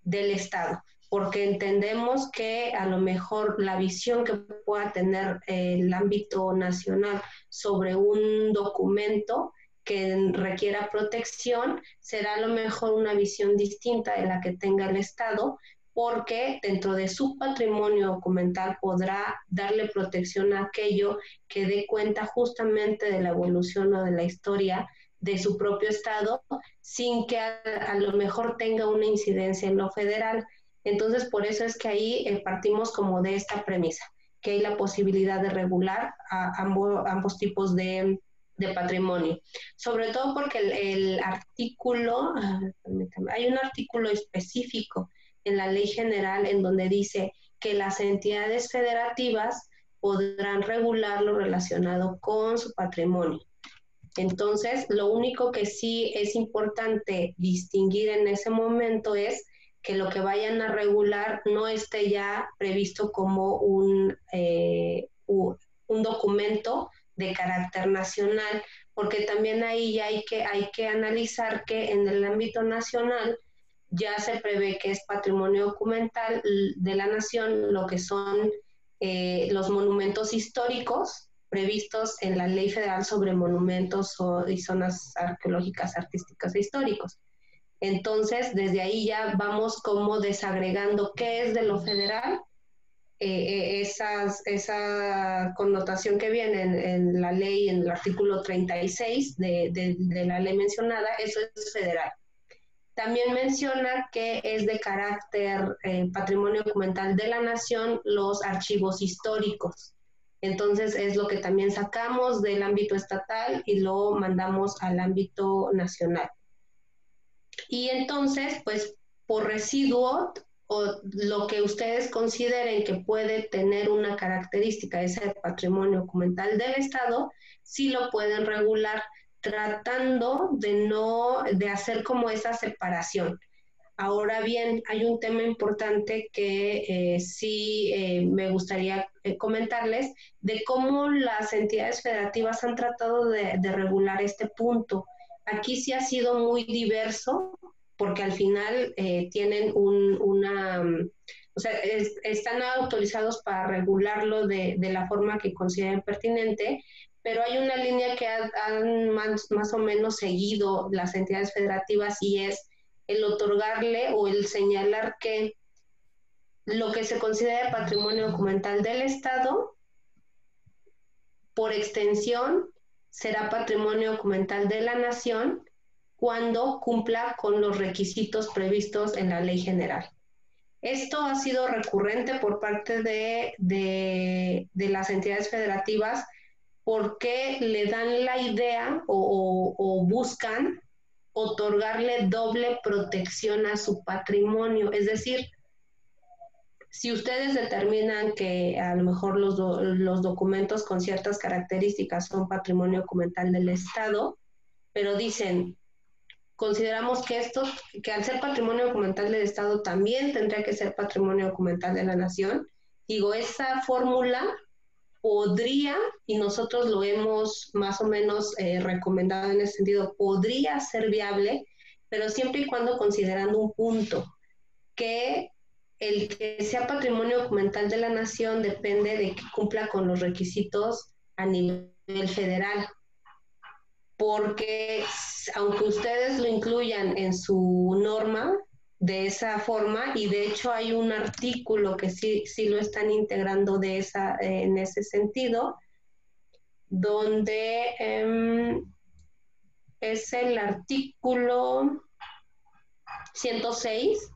del Estado, porque entendemos que a lo mejor la visión que pueda tener el ámbito nacional sobre un documento que requiera protección será a lo mejor una visión distinta de la que tenga el Estado, porque dentro de su patrimonio documental podrá darle protección a aquello que dé cuenta justamente de la evolución o de la historia de su propio estado, sin que a lo mejor tenga una incidencia en lo federal. Entonces, por eso es que ahí partimos como de esta premisa, que hay la posibilidad de regular a ambos tipos de patrimonio. Sobre todo porque el artículo, hay un artículo específico en la ley general en donde dice que las entidades federativas podrán regular lo relacionado con su patrimonio. Entonces, lo único que sí es importante distinguir en ese momento es que lo que vayan a regular no esté ya previsto como un documento de carácter nacional, porque también ahí ya hay que analizar que en el ámbito nacional ya se prevé que es patrimonio documental de la nación lo que son los monumentos históricos, previstos en la Ley Federal sobre Monumentos y Zonas Arqueológicas, Artísticas e Históricos. Entonces, desde ahí ya vamos como desagregando qué es de lo federal, esa connotación que viene en la ley, en el artículo 36 de la ley mencionada, eso es federal. También menciona que es de carácter patrimonio documental de la nación los archivos históricos. Entonces es lo que también sacamos del ámbito estatal y lo mandamos al ámbito nacional. Y entonces, pues por residuo, o lo que ustedes consideren que puede tener una característica de ser patrimonio documental del Estado, sí lo pueden regular, tratando de hacer como esa separación. Ahora bien, hay un tema importante que sí me gustaría comentarles, de cómo las entidades federativas han tratado de regular este punto. Aquí sí ha sido muy diverso, porque al final tienen o sea, están autorizados para regularlo de la forma que consideren pertinente, pero hay una línea que han más o menos seguido las entidades federativas, y es el otorgarle o el señalar que lo que se considera patrimonio documental del Estado, por extensión, será patrimonio documental de la nación cuando cumpla con los requisitos previstos en la ley general. Esto ha sido recurrente por parte de las entidades federativas, porque le dan la idea o buscan otorgarle doble protección a su patrimonio. Es decir, si ustedes determinan que a lo mejor los documentos con ciertas características son patrimonio documental del Estado, pero dicen, consideramos que al ser patrimonio documental del Estado también tendría que ser patrimonio documental de la nación. Digo, esa fórmula podría, y nosotros lo hemos más o menos recomendado en ese sentido, podría ser viable, pero siempre y cuando considerando un punto, que el que sea patrimonio documental de la nación depende de que cumpla con los requisitos a nivel federal, porque aunque ustedes lo incluyan en su norma de esa forma, y de hecho hay un artículo que sí lo están integrando en ese sentido, donde es el artículo 106,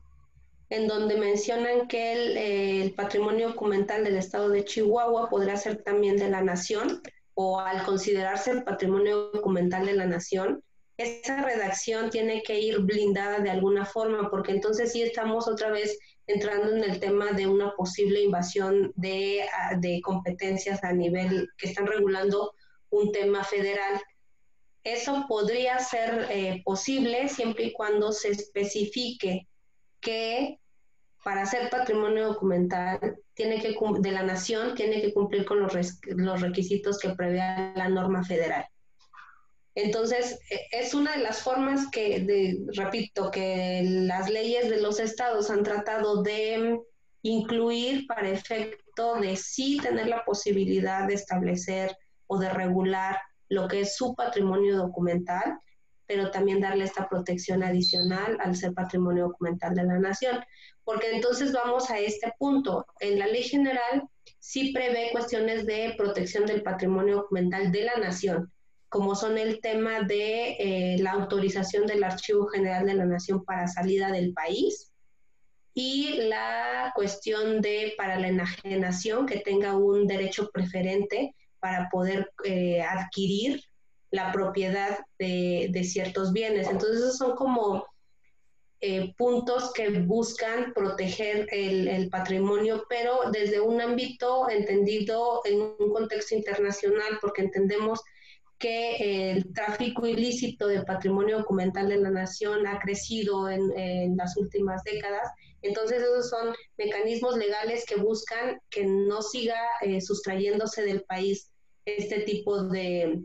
en donde mencionan que el patrimonio documental del Estado de Chihuahua podrá ser también de la nación, o al considerarse el patrimonio documental de la nación. Esa redacción tiene que ir blindada de alguna forma, porque entonces sí estamos otra vez entrando en el tema de una posible invasión de competencias a nivel que están regulando un tema federal. Eso podría ser posible siempre y cuando se especifique que para ser patrimonio documental de la nación tiene que cumplir con los requisitos que prevé la norma federal. Entonces, es una de las formas repito, que las leyes de los estados han tratado de incluir para efecto de sí tener la posibilidad de establecer o de regular lo que es su patrimonio documental, pero también darle esta protección adicional al ser patrimonio documental de la nación. Porque entonces vamos a este punto. En la ley general sí prevé cuestiones de protección del patrimonio documental de la nación, como son el tema de la autorización del Archivo General de la Nación para salida del país, y la cuestión para la enajenación, que tenga un derecho preferente para poder adquirir la propiedad de ciertos bienes. Entonces, esos son como puntos que buscan proteger el patrimonio, pero desde un ámbito entendido en un contexto internacional, porque entendemos que el tráfico ilícito de patrimonio documental de la nación ha crecido en las últimas décadas. Entonces, esos son mecanismos legales que buscan que no siga sustrayéndose del país este tipo de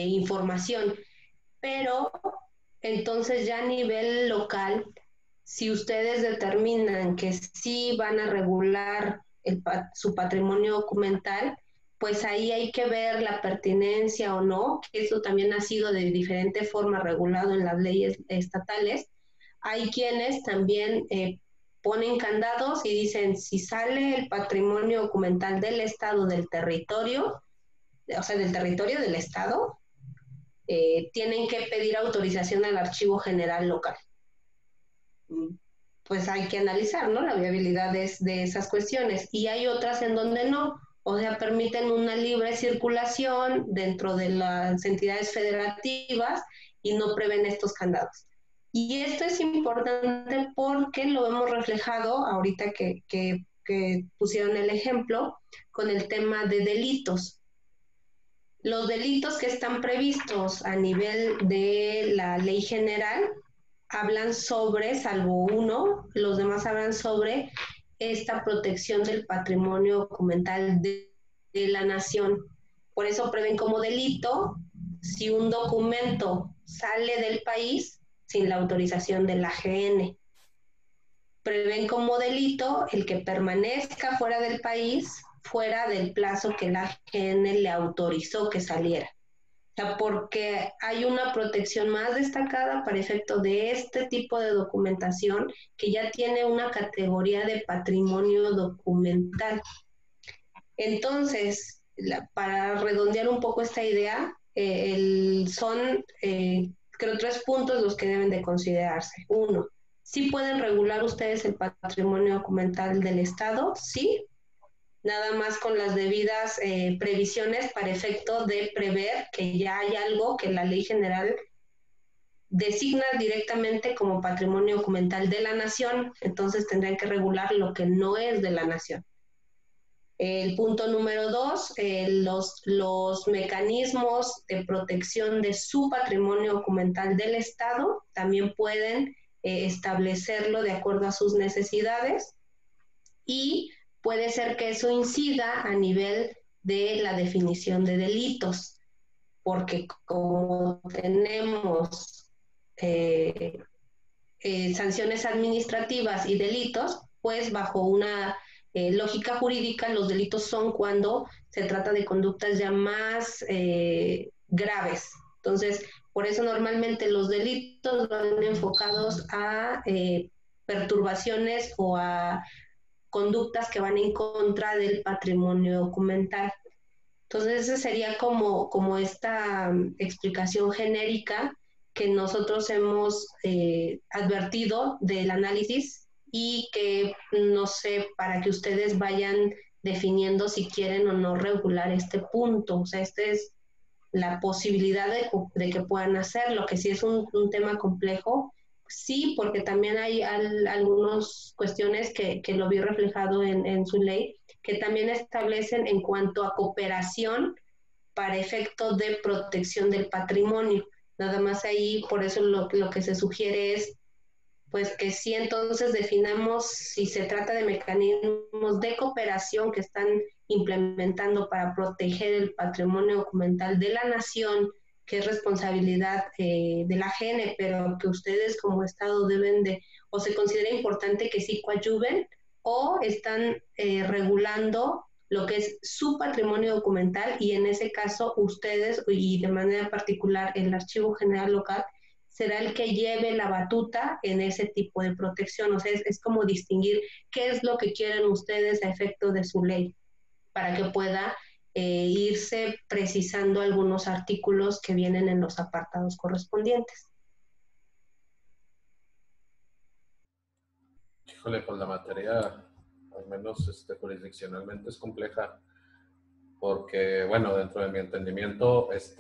información. Pero entonces ya a nivel local, si ustedes determinan que sí van a regular su patrimonio documental, pues ahí hay que ver la pertinencia o no, que eso también ha sido de diferente forma regulado en las leyes estatales. Hay quienes también ponen candados y dicen, si sale el patrimonio documental del Estado, del territorio, o sea, del territorio del Estado, tienen que pedir autorización al Archivo General local. Pues hay que analizar, ¿no?, la viabilidad de esas cuestiones. Y hay otras en donde no, o sea, permiten una libre circulación dentro de las entidades federativas y no prevén estos candados. Y esto es importante porque lo hemos reflejado ahorita que pusieron el ejemplo con el tema de delitos. Los delitos que están previstos a nivel de la ley general hablan sobre, salvo uno, los demás hablan sobre esta protección del patrimonio documental de la nación. Por eso prevén como delito si un documento sale del país sin la autorización de la AGN. Prevén como delito el que permanezca fuera del país, fuera del plazo que la AGN le autorizó que saliera. O sea, porque hay una protección más destacada para efecto de este tipo de documentación que ya tiene una categoría de patrimonio documental. Entonces, para redondear un poco esta idea, son, creo, 3 puntos los que deben de considerarse. 1, ¿sí pueden regular ustedes el patrimonio documental del Estado? Sí, nada más con las debidas previsiones para efecto de prever que ya hay algo que la ley general designa directamente como patrimonio documental de la nación, entonces tendrían que regular lo que no es de la nación. El punto número 2, los mecanismos de protección de su patrimonio documental del Estado también pueden establecerlo de acuerdo a sus necesidades, y puede ser que eso incida a nivel de la definición de delitos, porque como tenemos sanciones administrativas y delitos, pues bajo una lógica jurídica, los delitos son cuando se trata de conductas ya más graves. Entonces, por eso normalmente los delitos van enfocados a perturbaciones o a conductas que van en contra del patrimonio documental. Entonces, esa sería como esta explicación genérica que nosotros hemos advertido del análisis, y que, no sé, para que ustedes vayan definiendo si quieren o no regular este punto. O sea, esta es la posibilidad de que puedan hacerlo, que sí es un tema complejo. Sí, porque también hay algunas cuestiones que lo vi reflejado en su ley, que también establecen en cuanto a cooperación para efecto de protección del patrimonio. Nada más ahí, por eso lo que se sugiere es, pues, que sí, entonces definamos si se trata de mecanismos de cooperación que están implementando para proteger el patrimonio documental de la nación, que es responsabilidad de la AGN, pero que ustedes como Estado deben de, o se considera importante que sí coadyuven, o están regulando lo que es su patrimonio documental, y en ese caso ustedes, y de manera particular el Archivo General Local, será el que lleve la batuta en ese tipo de protección. O sea, es como distinguir qué es lo que quieren ustedes a efecto de su ley, para que pueda irse precisando algunos artículos que vienen en los apartados correspondientes. Híjole, pues la materia, al menos jurisdiccionalmente, es compleja, porque, bueno, dentro de mi entendimiento, es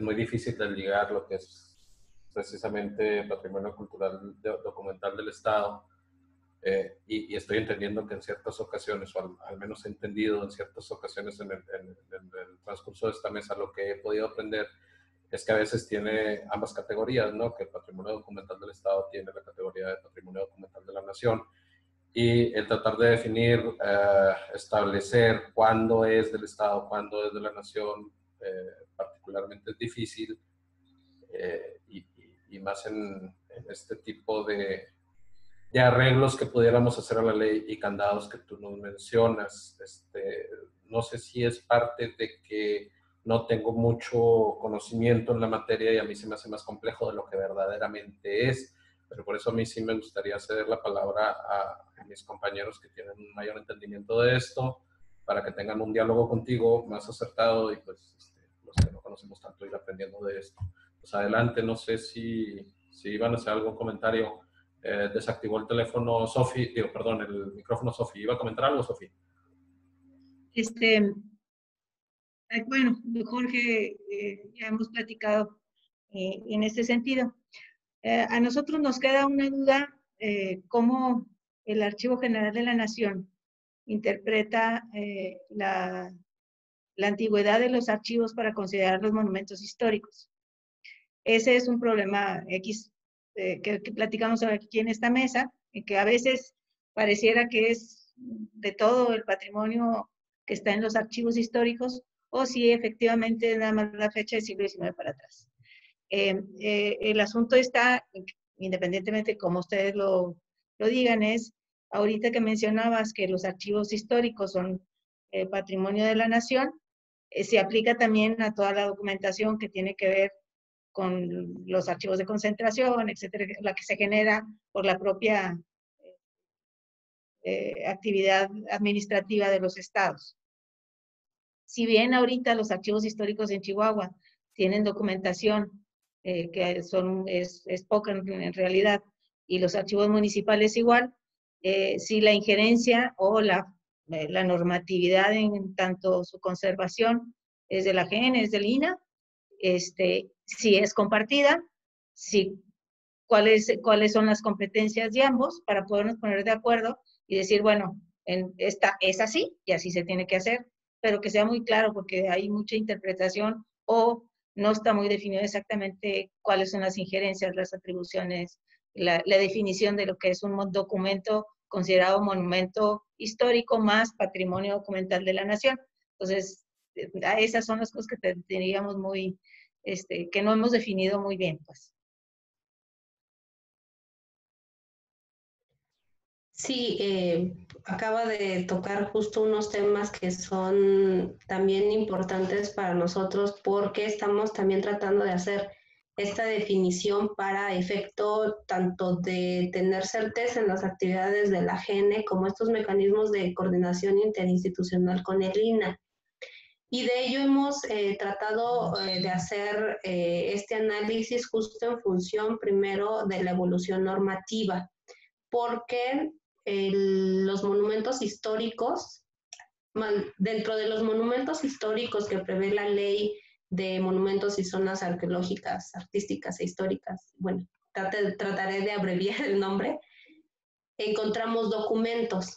muy difícil desligar lo que es precisamente patrimonio cultural documental del Estado, y estoy entendiendo que en ciertas ocasiones, o al menos he entendido en ciertas ocasiones en el transcurso de esta mesa, lo que he podido aprender es que a veces tiene ambas categorías, ¿no? Que el patrimonio documental del Estado tiene la categoría de patrimonio documental de la nación, y el tratar de definir, establecer cuándo es del Estado, cuándo es de la nación, particularmente es difícil, y más en este tipo de de arreglos que pudiéramos hacer a la ley y candados que tú nos mencionas. No sé si es parte de que no tengo mucho conocimiento en la materia y a mí se me hace más complejo de lo que verdaderamente es, pero por eso a mí sí me gustaría ceder la palabra a mis compañeros que tienen un mayor entendimiento de esto, para que tengan un diálogo contigo más acertado y pues los que no conocemos tanto ir aprendiendo de esto. Pues adelante, no sé si iban a hacer algún comentario. Desactivó el teléfono Sofi, perdón, el micrófono Sofi. ¿Iba a comentar algo, Sofi? Bueno, Jorge, ya hemos platicado en este sentido. A nosotros nos queda una duda, cómo el Archivo General de la Nación interpreta la antigüedad de los archivos para considerar los monumentos históricos. Ese es un problema X que platicamos aquí en esta mesa, en que a veces pareciera que es de todo el patrimonio que está en los archivos históricos, o si efectivamente nada más la fecha del siglo XIX para atrás. El asunto está, independientemente de cómo ustedes lo digan, es, ahorita que mencionabas que los archivos históricos son patrimonio de la nación, se aplica también a toda la documentación que tiene que ver con los archivos de concentración, etcétera, la que se genera por la propia actividad administrativa de los estados. Si bien ahorita los archivos históricos en Chihuahua tienen documentación que es poca en realidad, y los archivos municipales igual, si la injerencia o la normatividad en tanto su conservación es de la GN, es del INAH, si es compartida, cuáles son las competencias de ambos para podernos poner de acuerdo y decir, bueno, esta es así y así se tiene que hacer, pero que sea muy claro porque hay mucha interpretación o no está muy definido exactamente cuáles son las injerencias, las atribuciones, la definición de lo que es un documento considerado monumento histórico más patrimonio documental de la nación. Entonces, esas son las cosas que tendríamos muy, que no hemos definido muy bien, pues. Sí, acaba de tocar justo unos temas que son también importantes para nosotros porque estamos también tratando de hacer esta definición para efecto tanto de tener certeza en las actividades de la GN como estos mecanismos de coordinación interinstitucional con el INAH. Y de ello hemos tratado de hacer este análisis justo en función primero de la evolución normativa, porque los monumentos históricos, dentro de los monumentos históricos que prevé la ley de monumentos y zonas arqueológicas, artísticas e históricas, bueno, trataré de abreviar el nombre, encontramos documentos.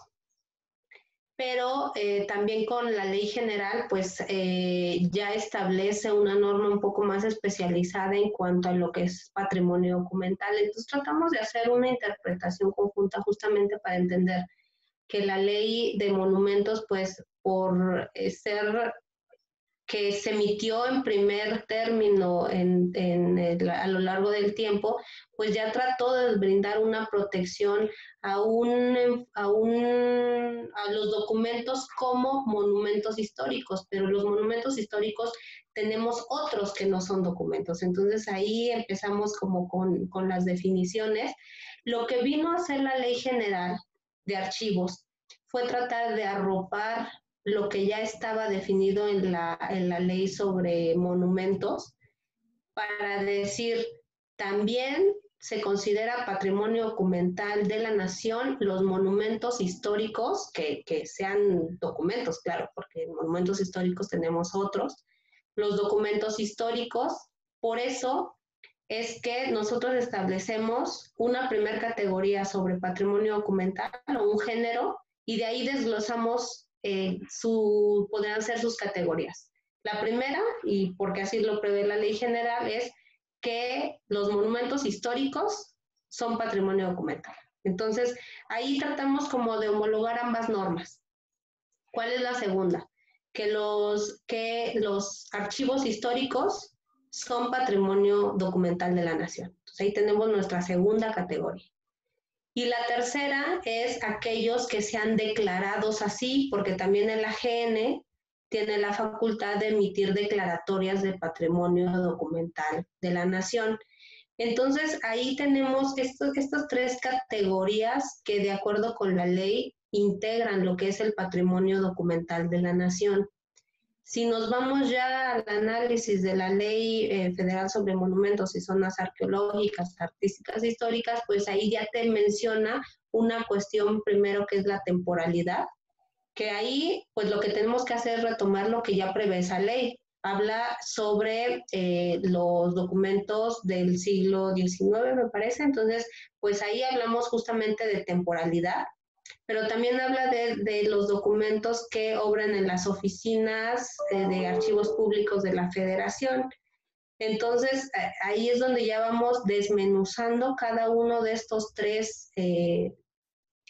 Pero también con la ley general, pues ya establece una norma un poco más especializada en cuanto a lo que es patrimonio documental. Entonces tratamos de hacer una interpretación conjunta justamente para entender que la ley de monumentos, pues por ser que se emitió en primer término a lo largo del tiempo, pues ya trató de brindar una protección a los documentos como monumentos históricos, pero los monumentos históricos tenemos otros que no son documentos. Entonces ahí empezamos como con las definiciones. Lo que vino a hacer la Ley General de Archivos fue tratar de arropar lo que ya estaba definido en la ley sobre monumentos, para decir, también se considera patrimonio documental de la nación los monumentos históricos, que sean documentos, claro, porque monumentos históricos tenemos otros, los documentos históricos. Por eso es que nosotros establecemos una primera categoría sobre patrimonio documental o un género, y de ahí desglosamos podrán ser sus categorías. La primera, y porque así lo prevé la ley general, es que los monumentos históricos son patrimonio documental. Entonces, ahí tratamos como de homologar ambas normas. ¿Cuál es la segunda? Que los archivos históricos son patrimonio documental de la nación. Entonces, ahí tenemos nuestra segunda categoría. Y la tercera es aquellos que sean declarados así, porque también el AGN tiene la facultad de emitir declaratorias de patrimonio documental de la nación. Entonces, ahí tenemos estas tres categorías que, de acuerdo con la ley, integran lo que es el patrimonio documental de la nación. Si nos vamos ya al análisis de la Ley Federal sobre Monumentos y Zonas Arqueológicas, Artísticas e Históricas, pues ahí ya te menciona una cuestión primero que es la temporalidad, que ahí pues lo que tenemos que hacer es retomar lo que ya prevé esa ley. Habla sobre los documentos del siglo XIX, me parece, entonces pues ahí hablamos justamente de temporalidad, pero también habla de los documentos que obran en las oficinas de archivos públicos de la Federación. Entonces, ahí es donde ya vamos desmenuzando cada uno de estos de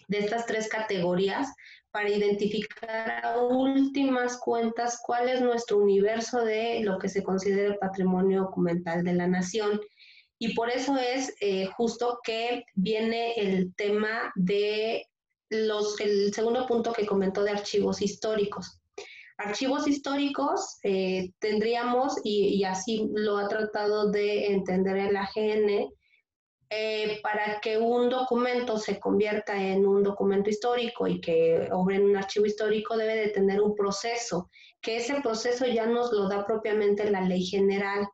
estas tres categorías para identificar a últimas cuentas cuál es nuestro universo de lo que se considera el patrimonio documental de la nación. Y por eso es justo que viene el tema de el segundo punto que comentó de archivos históricos. Archivos históricos tendríamos, y así lo ha tratado de entender el AGN, para que un documento se convierta en un documento histórico y que obre en un archivo histórico debe de tener un proceso, que ese proceso ya nos lo da propiamente la ley general.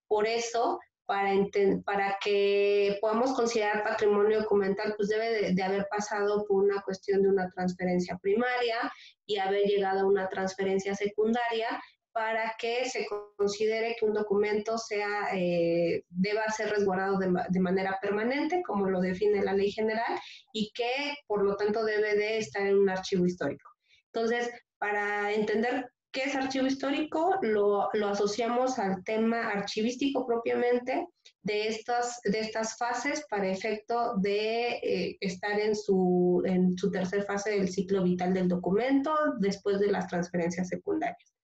Por eso, para que podamos considerar patrimonio documental, pues debe de haber pasado por una cuestión de una transferencia primaria y haber llegado a una transferencia secundaria para que se considere que un documento deba ser resguardado de manera permanente, como lo define la ley general, y que por lo tanto debe de estar en un archivo histórico. Entonces, para entender ¿qué es archivo histórico? Lo asociamos al tema archivístico propiamente de estas fases para efecto de estar en su tercer fase del ciclo vital del documento después de las transferencias secundarias.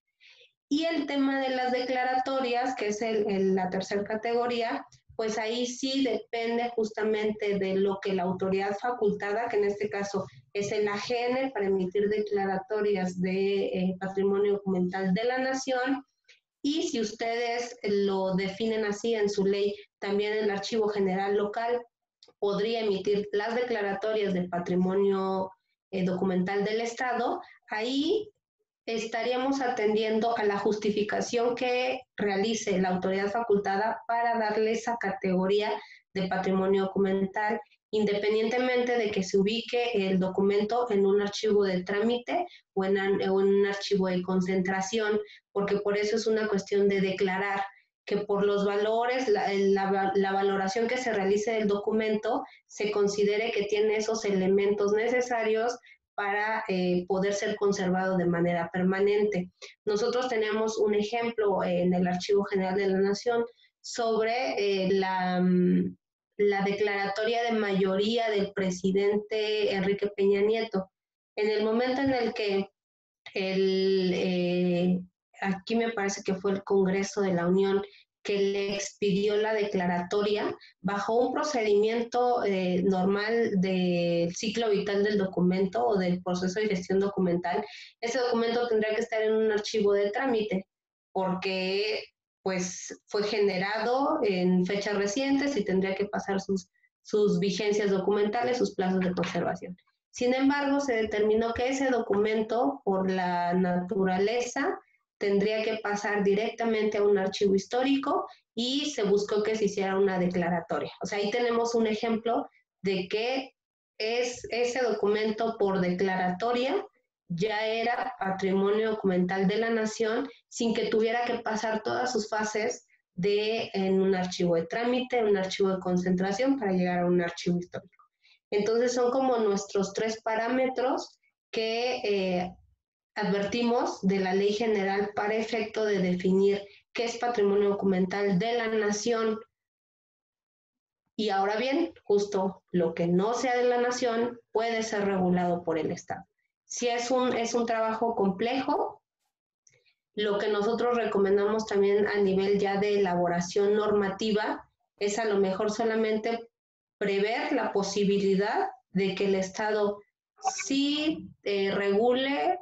Y el tema de las declaratorias, que es la tercera categoría, pues ahí sí depende justamente de lo que la autoridad facultada, que en este caso es el AGN, para emitir declaratorias de patrimonio documental de la nación, y si ustedes lo definen así en su ley, también el Archivo General Local podría emitir las declaratorias de patrimonio documental del Estado. Ahí estaríamos atendiendo a la justificación que realice la autoridad facultada para darle esa categoría de patrimonio documental, independientemente de que se ubique el documento en un archivo de trámite o en un archivo de concentración, porque por eso es una cuestión de declarar que por los valores, la valoración que se realice del documento se considere que tiene esos elementos necesarios para poder ser conservado de manera permanente. Nosotros tenemos un ejemplo en el Archivo General de la Nación sobre la declaratoria de mayoría del presidente Enrique Peña Nieto. En el momento en el que aquí me parece que fue el Congreso de la Unión que le expidió la declaratoria bajo un procedimiento normal del ciclo vital del documento o del proceso de gestión documental, ese documento tendría que estar en un archivo de trámite porque pues fue generado en fechas recientes y tendría que pasar sus vigencias documentales, sus plazos de conservación. Sin embargo, se determinó que ese documento, por la naturaleza, tendría que pasar directamente a un archivo histórico y se buscó que se hiciera una declaratoria. O sea, ahí tenemos un ejemplo de que ese documento por declaratoria ya era patrimonio documental de la nación sin que tuviera que pasar todas sus fases en un archivo de trámite, en un archivo de concentración para llegar a un archivo histórico. Entonces son como nuestros tres parámetros que advertimos de la Ley General para efecto de definir qué es patrimonio documental de la nación. Y ahora bien, justo lo que no sea de la nación puede ser regulado por el Estado. Si es un trabajo complejo, lo que nosotros recomendamos también a nivel ya de elaboración normativa es a lo mejor solamente prever la posibilidad de que el Estado sí regule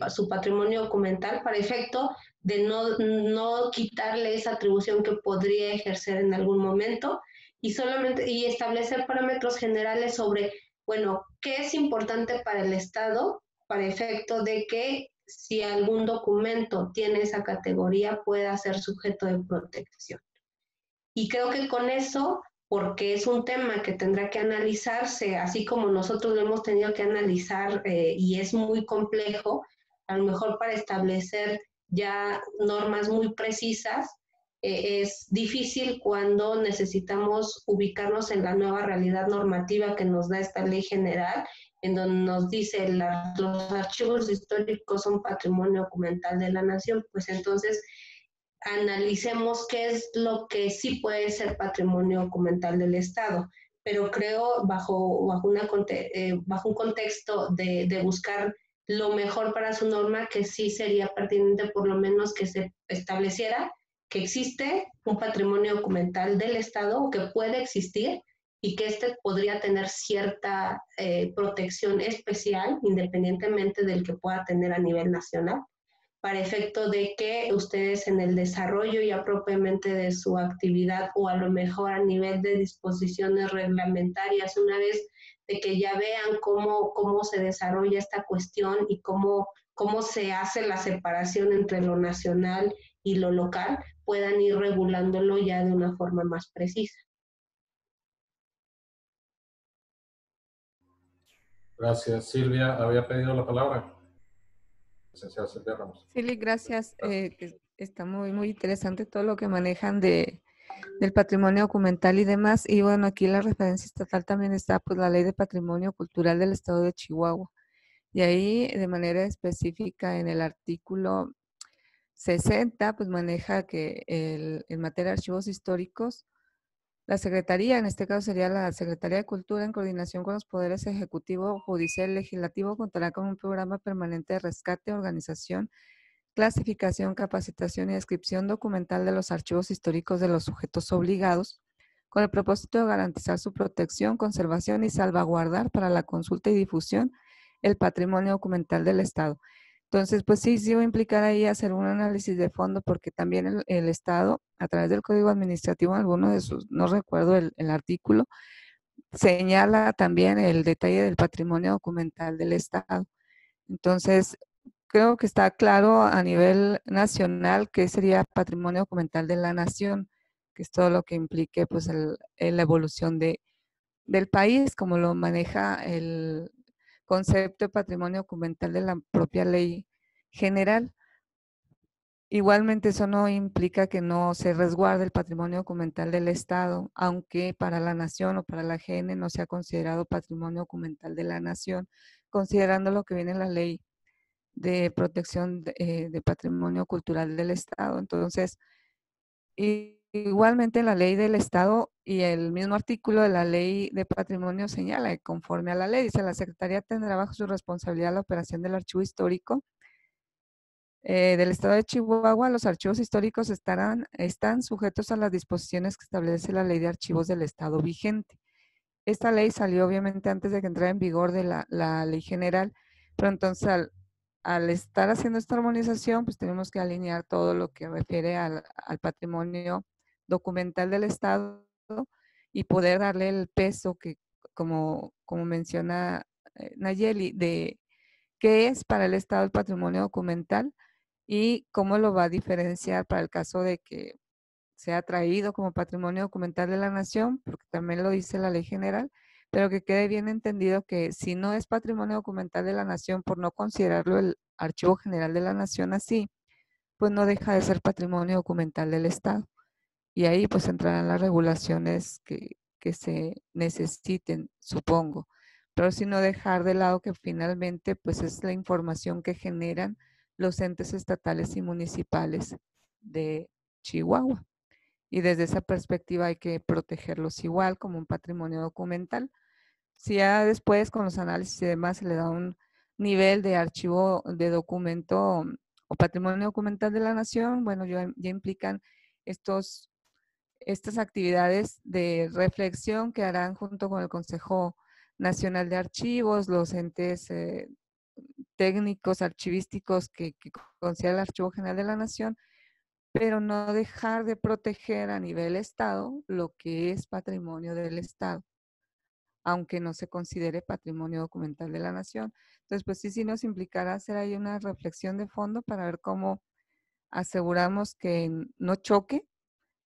su patrimonio documental para efecto de no quitarle esa atribución que podría ejercer en algún momento y establecer parámetros generales sobre, bueno, qué es importante para el Estado para efecto de que si algún documento tiene esa categoría pueda ser sujeto de protección. Y creo que con eso, porque es un tema que tendrá que analizarse, así como nosotros lo hemos tenido que analizar y es muy complejo, a lo mejor para establecer ya normas muy precisas, es difícil cuando necesitamos ubicarnos en la nueva realidad normativa que nos da esta ley general, en donde nos dice los archivos históricos son patrimonio documental de la nación, pues entonces analicemos qué es lo que sí puede ser patrimonio documental del Estado, pero creo bajo un contexto de buscar lo mejor para su norma, que sí sería pertinente por lo menos que se estableciera que existe un patrimonio documental del Estado o que puede existir y que este podría tener cierta protección especial independientemente del que pueda tener a nivel nacional, para efecto de que ustedes en el desarrollo ya propiamente de su actividad o a lo mejor a nivel de disposiciones reglamentarias, una vez de que ya vean cómo se desarrolla esta cuestión y cómo se hace la separación entre lo nacional y lo local, puedan ir regulándolo ya de una forma más precisa. Gracias. Silvia, había pedido la palabra. Licenciada Silvia Ramos. Sí, gracias. Está muy interesante todo lo que manejan del patrimonio documental y demás. Y bueno, aquí la referencia estatal también está pues la Ley de Patrimonio Cultural del Estado de Chihuahua. Y ahí de manera específica en el artículo 60 pues maneja que en materia de archivos históricos, la Secretaría, en este caso sería la Secretaría de Cultura, en coordinación con los poderes ejecutivo, judicial y legislativo, contará con un programa permanente de rescate, organización, clasificación, capacitación y descripción documental de los archivos históricos de los sujetos obligados, con el propósito de garantizar su protección, conservación y salvaguardar para la consulta y difusión el patrimonio documental del Estado. Entonces, pues sí va a implicar ahí hacer un análisis de fondo, porque también el Estado, a través del Código Administrativo, alguno de sus, no recuerdo el artículo, señala también el detalle del patrimonio documental del Estado. Entonces, creo que está claro a nivel nacional que sería patrimonio documental de la nación, que es todo lo que implique pues la evolución del país, como lo maneja el concepto de patrimonio documental de la propia ley general. Igualmente eso no implica que no se resguarde el patrimonio documental del Estado, aunque para la nación o para la GN no sea considerado patrimonio documental de la nación, considerando lo que viene en la ley de protección de patrimonio cultural del Estado. Entonces, igualmente la ley del Estado y el mismo artículo de la ley de patrimonio señala que conforme a la ley, dice, la Secretaría tendrá bajo su responsabilidad la operación del archivo histórico del Estado de Chihuahua. Los archivos históricos están sujetos a las disposiciones que establece la ley de archivos del Estado vigente. Esta ley salió obviamente antes de que entrara en vigor de la ley general, pero entonces al estar haciendo esta armonización, pues tenemos que alinear todo lo que refiere al patrimonio documental del Estado y poder darle el peso que, como menciona Nayeli, de qué es para el Estado el patrimonio documental y cómo lo va a diferenciar para el caso de que sea traído como patrimonio documental de la nación, porque también lo dice la ley general, pero que quede bien entendido que si no es patrimonio documental de la nación, por no considerarlo el Archivo General de la Nación así, pues no deja de ser patrimonio documental del Estado. Y ahí pues entrarán las regulaciones que se necesiten, supongo. Pero si no dejar de lado que finalmente pues es la información que generan los entes estatales y municipales de Chihuahua. Y desde esa perspectiva hay que protegerlos igual como un patrimonio documental. Si ya después con los análisis y demás se le da un nivel de archivo de documento o patrimonio documental de la nación, bueno, ya implican estas actividades de reflexión que harán junto con el Consejo Nacional de Archivos, los entes técnicos, archivísticos que considera el Archivo General de la Nación, pero no dejar de proteger a nivel Estado lo que es patrimonio del Estado, aunque no se considere patrimonio documental de la Nación. Entonces, pues sí nos implicará hacer ahí una reflexión de fondo para ver cómo aseguramos que no choque,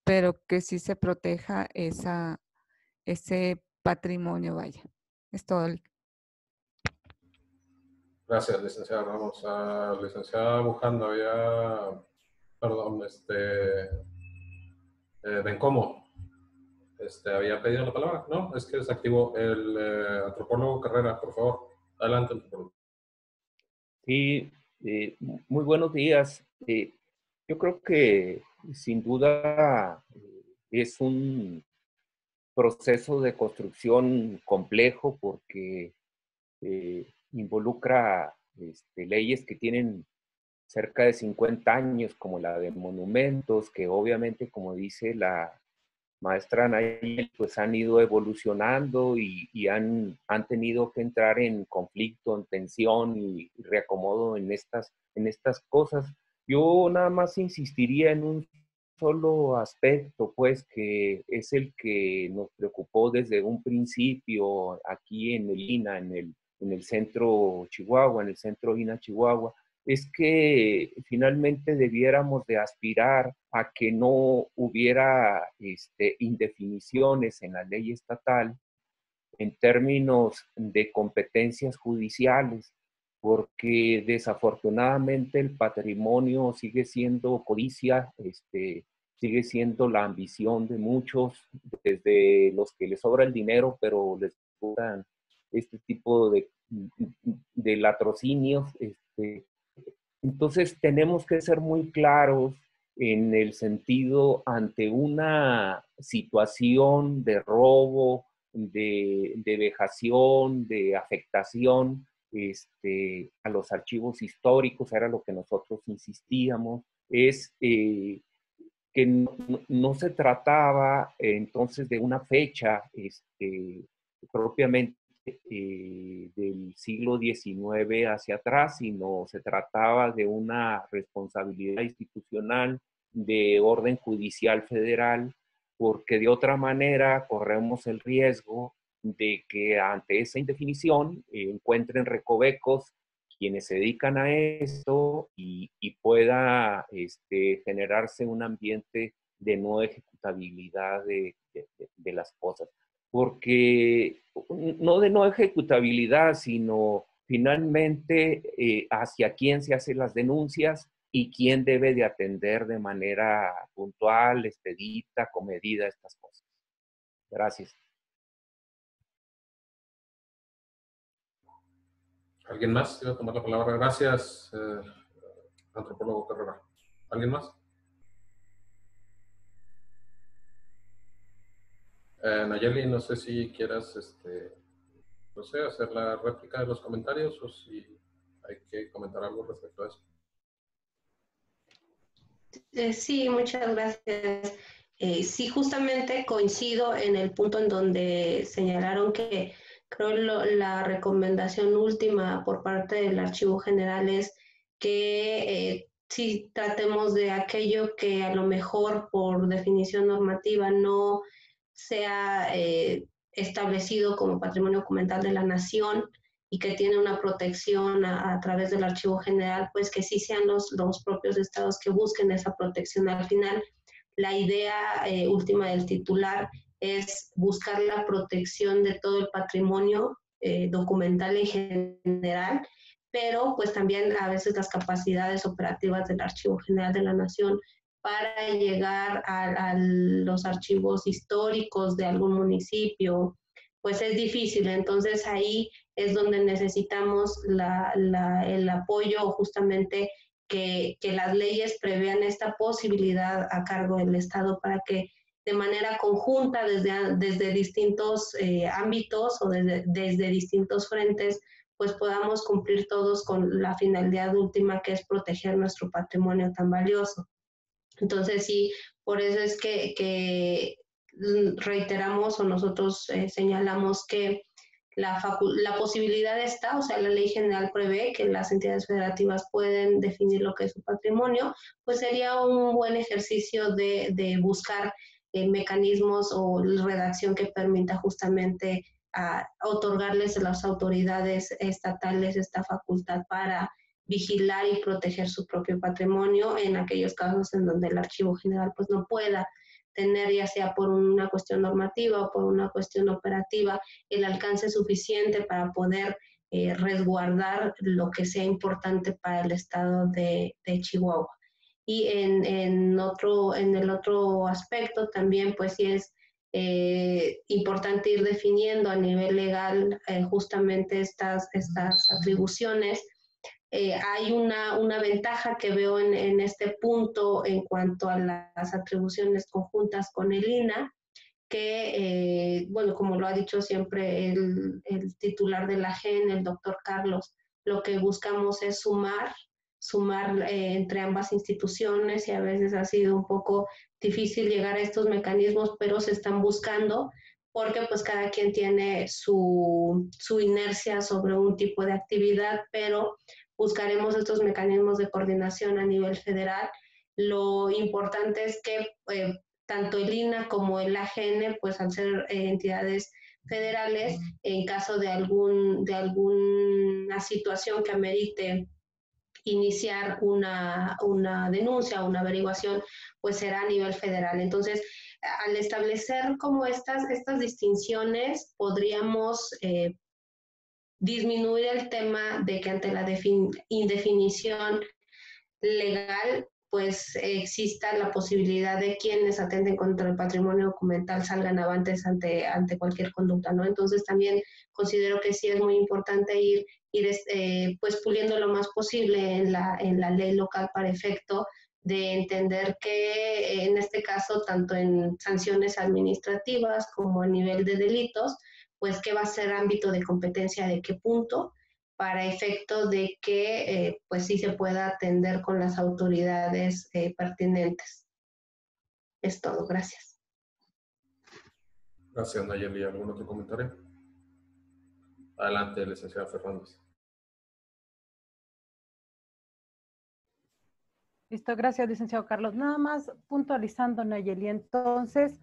pero que sí se proteja ese patrimonio, vaya. Es todo. Gracias, licenciada Ramos. Licenciada Bujando, perdón, Bencomo, había pedido la palabra. No, es que desactivó el antropólogo Carrera, por favor. Adelante, antropólogo. Sí, muy buenos días. Yo creo que sin duda es un proceso de construcción complejo porque involucra leyes que tienen cerca de 50 años, como la de monumentos, que obviamente, como dice la maestra Nayeli, pues han ido evolucionando y han tenido que entrar en conflicto, en tensión y reacomodo en estas cosas. Yo nada más insistiría en un solo aspecto, pues, que es el que nos preocupó desde un principio aquí en el INA, en el centro Chihuahua, en el centro INA Chihuahua, es que finalmente debiéramos de aspirar a que no hubiera indefiniciones en la ley estatal en términos de competencias judiciales, porque desafortunadamente el patrimonio sigue siendo codicia, sigue siendo la ambición de muchos, desde los que les sobra el dinero, pero les gustan este tipo de latrocinios. Entonces tenemos que ser muy claros en el sentido ante una situación de robo, de vejación, de afectación a los archivos históricos, era lo que nosotros insistíamos, es que no se trataba entonces de una fecha propiamente del siglo XIX hacia atrás, sino se trataba de una responsabilidad institucional de orden judicial federal, porque de otra manera corremos el riesgo de que ante esa indefinición encuentren recovecos quienes se dedican a esto y pueda generarse un ambiente de no ejecutabilidad de las cosas. Porque no de no ejecutabilidad, sino finalmente hacia quién se hacen las denuncias y quién debe de atender de manera puntual, expedita, comedida estas cosas. Gracias. ¿Alguien más quiere tomar la palabra? Gracias, antropólogo Carrera. ¿Alguien más? Nayeli, no sé si quieras, no sé, hacer la réplica de los comentarios o si hay que comentar algo respecto a eso. Sí, muchas gracias. Sí, justamente coincido en el punto en donde señalaron que creo la recomendación última por parte del Archivo General es que sí tratemos de aquello que a lo mejor por definición normativa no sea establecido como patrimonio documental de la nación y que tiene una protección a través del Archivo General, pues que sí sean los propios estados que busquen esa protección. Al final, la idea última del titular es buscar la protección de todo el patrimonio documental en general, pero pues también a veces las capacidades operativas del Archivo General de la Nación para llegar a los archivos históricos de algún municipio, pues es difícil. Entonces ahí es donde necesitamos el apoyo justamente que las leyes prevean esta posibilidad a cargo del Estado para que de manera conjunta desde distintos ámbitos o desde distintos frentes, pues podamos cumplir todos con la finalidad última que es proteger nuestro patrimonio tan valioso. Entonces sí, por eso es que reiteramos o nosotros señalamos que la posibilidad está, o sea, la ley general prevé que las entidades federativas pueden definir lo que es su patrimonio, pues sería un buen ejercicio de buscar mecanismos o redacción que permita justamente otorgarles a las autoridades estatales esta facultad para vigilar y proteger su propio patrimonio en aquellos casos en donde el Archivo General pues no pueda tener, ya sea por una cuestión normativa o por una cuestión operativa, el alcance suficiente para poder resguardar lo que sea importante para el estado de Chihuahua. Y en el otro aspecto también pues sí es importante ir definiendo a nivel legal justamente estas atribuciones. Hay una ventaja que veo en este punto en cuanto a las atribuciones conjuntas con el INAH, que, bueno, como lo ha dicho siempre el titular de la GEN, el doctor Carlos, lo que buscamos es sumar entre ambas instituciones, y a veces ha sido un poco difícil llegar a estos mecanismos, pero se están buscando porque pues cada quien tiene su inercia sobre un tipo de actividad, pero buscaremos estos mecanismos de coordinación a nivel federal. Lo importante es que tanto el INAH como el AGN, pues al ser entidades federales, en caso de alguna situación que amerite iniciar una denuncia o una averiguación, pues será a nivel federal. Entonces, al establecer como estas distinciones, podríamos disminuir el tema de que ante la indefinición legal, pues exista la posibilidad de quienes atenten contra el patrimonio documental salgan avantes ante cualquier conducta, ¿no? Entonces también considero que sí es muy importante ir pues puliendo lo más posible en la ley local para efecto de entender que en este caso, tanto en sanciones administrativas como a nivel de delitos, pues qué va a ser ámbito de competencia de qué punto, para efecto de que pues sí se pueda atender con las autoridades pertinentes. Es todo, gracias. Gracias, Nayeli. ¿Algún otro comentario? Adelante, licenciada Fernández. Listo, gracias, licenciado Carlos. Nada más puntualizando, Nayeli, entonces,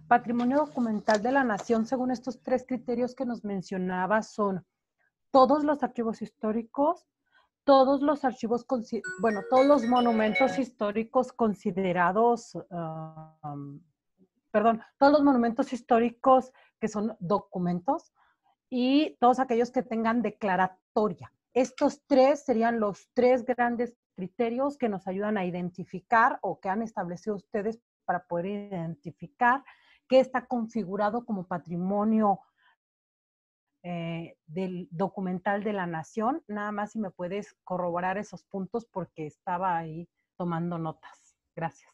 patrimonio documental de la nación, según estos 3 criterios que nos mencionaba, son todos los archivos históricos, todos los archivos, bueno, todos los monumentos históricos considerados, todos los monumentos históricos que son documentos y todos aquellos que tengan declaratoria. Estos 3 serían los 3 grandes criterios que nos ayudan a identificar o que han establecido ustedes para poder identificar qué está configurado como patrimonio del documental de la nación. Nada más si me puedes corroborar esos puntos porque estaba ahí tomando notas. Gracias.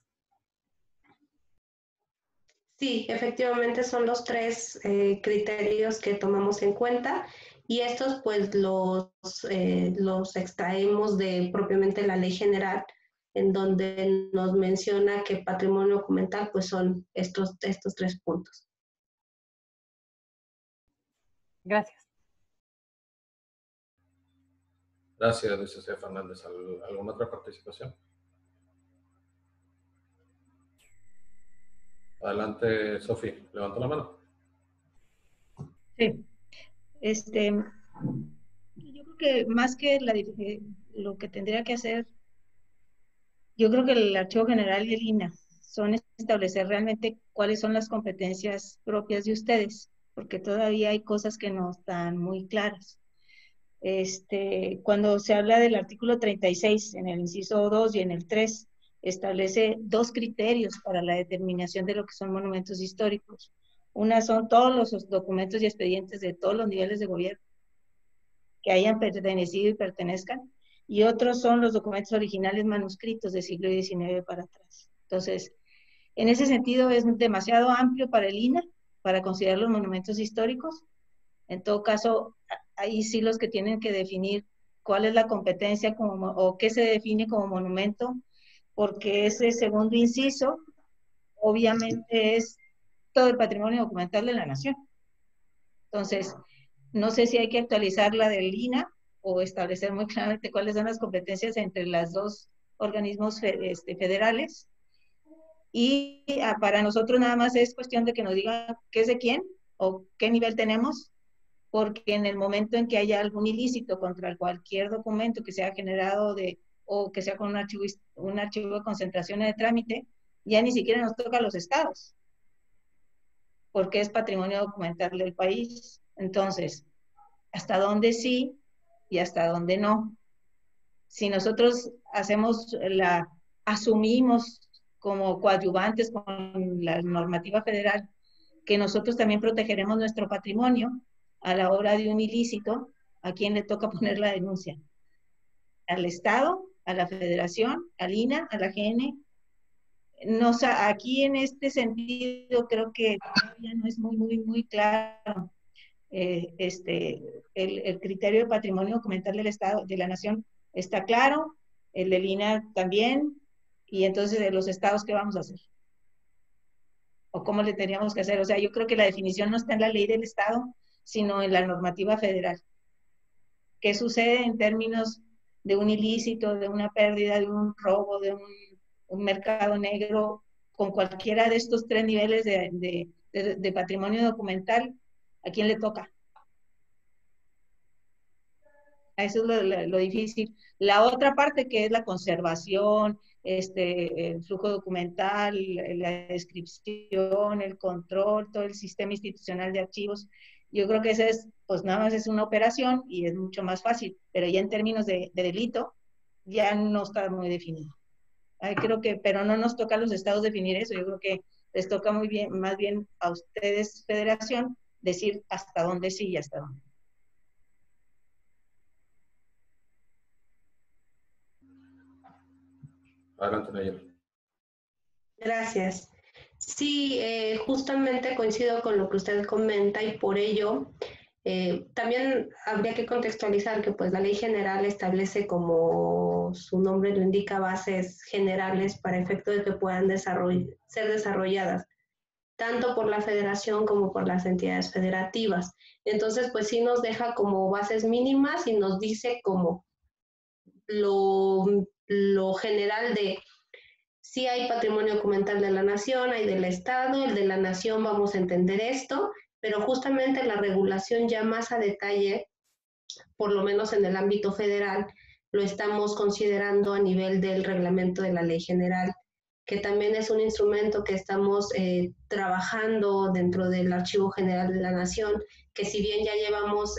Sí, efectivamente son los 3 criterios que tomamos en cuenta, y estos pues los extraemos de propiamente la ley general, en donde nos menciona que patrimonio documental pues son estos 3 puntos. Gracias. Gracias, licenciada Fernández. ¿Alguna otra participación? Adelante, Sofía. Levanta la mano. Sí. Yo creo que más que lo que tendría que hacer, yo creo que el Archivo General y el INAH son establecer realmente cuáles son las competencias propias de ustedes, porque todavía hay cosas que no están muy claras. Cuando se habla del artículo 36, en el inciso 2 y en el 3, establece 2 criterios para la determinación de lo que son monumentos históricos. Una son todos los documentos y expedientes de todos los niveles de gobierno que hayan pertenecido y pertenezcan, y otros son los documentos originales manuscritos del siglo XIX para atrás. Entonces, en ese sentido es demasiado amplio para el INAH, para considerar los monumentos históricos. En todo caso, ahí sí los que tienen que definir cuál es la competencia o qué se define como monumento, porque ese segundo inciso obviamente es todo el patrimonio documental de la nación. Entonces, No sé si hay que actualizar la del INA o establecer muy claramente cuáles son las competencias entre los dos organismos federales. Y para nosotros nada más es cuestión de que nos digan qué es de quién o qué nivel tenemos, porque en el momento en que haya algún ilícito contra cualquier documento que sea generado o que sea con un archivo de concentración de trámite, ya ni siquiera nos toca a los estados, porque es patrimonio documental del país. Entonces, ¿hasta dónde sí y hasta dónde no? Si nosotros asumimos como coadyuvantes con la normativa federal que nosotros también protegeremos nuestro patrimonio a la hora de un ilícito, ¿a quién le toca poner la denuncia? ¿Al Estado? ¿A la Federación? ¿Al INA? ¿A la GN? Aquí en este sentido creo que todavía no es muy claro. El criterio de patrimonio documental del Estado, de la Nación, está claro, el del INA también, y entonces de los estados, ¿qué vamos a hacer? ¿O cómo le tendríamos que hacer? O sea, yo creo que la definición no está en la ley del Estado, sino en la normativa federal. ¿Qué sucede en términos de un ilícito, de una pérdida, de un robo, de un mercado negro, con cualquiera de estos tres niveles de patrimonio documental? ¿A quién le toca? Eso es lo difícil. La otra parte, que es la conservación, el flujo documental, la descripción, el control, todo el sistema institucional de archivos, yo creo que esa es, pues nada más es una operación y es mucho más fácil, pero ya en términos de delito, ya no está muy definido. Creo que, pero no nos toca a los estados definir eso, yo creo que les toca más bien a ustedes, Federación, decir hasta dónde sí y hasta dónde. Adelante, Nayeli. Gracias. Sí, justamente coincido con lo que usted comenta y por ello también habría que contextualizar que pues la ley general establece, como su nombre lo indica, bases generales para efecto de que puedan ser desarrolladas tanto por la federación como por las entidades federativas. Entonces, pues sí nos deja como bases mínimas y nos dice como lo general de sí hay patrimonio documental de la nación, hay del Estado, el de la nación vamos a entender esto, pero justamente la regulación ya más a detalle, por lo menos en el ámbito federal, lo estamos considerando a nivel del reglamento de la ley general, que también es un instrumento que estamos trabajando dentro del Archivo General de la Nación, que si bien ya llevamos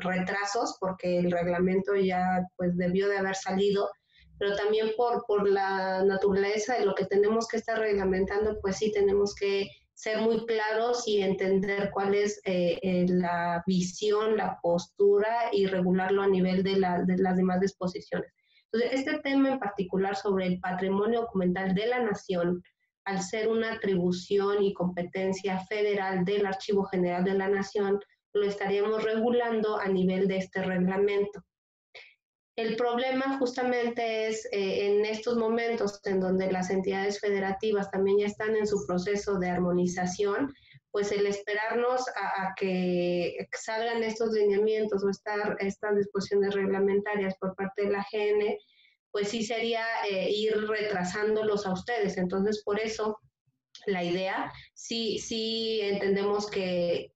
retrasos, porque el reglamento ya pues debió de haber salido, pero también por la naturaleza de lo que tenemos que estar reglamentando, pues sí tenemos que ser muy claros y entender cuál es la visión, la postura y regularlo a nivel de las demás disposiciones. Entonces, este tema en particular sobre el patrimonio documental de la nación, al ser una atribución y competencia federal del Archivo General de la Nación, lo estaríamos regulando a nivel de este reglamento. El problema justamente es en estos momentos en donde las entidades federativas también ya están en su proceso de armonización, pues el esperarnos a que salgan estos lineamientos o estas disposiciones reglamentarias por parte de la GN, pues sí sería ir retrasándolos a ustedes. Entonces, por eso la idea, sí entendemos que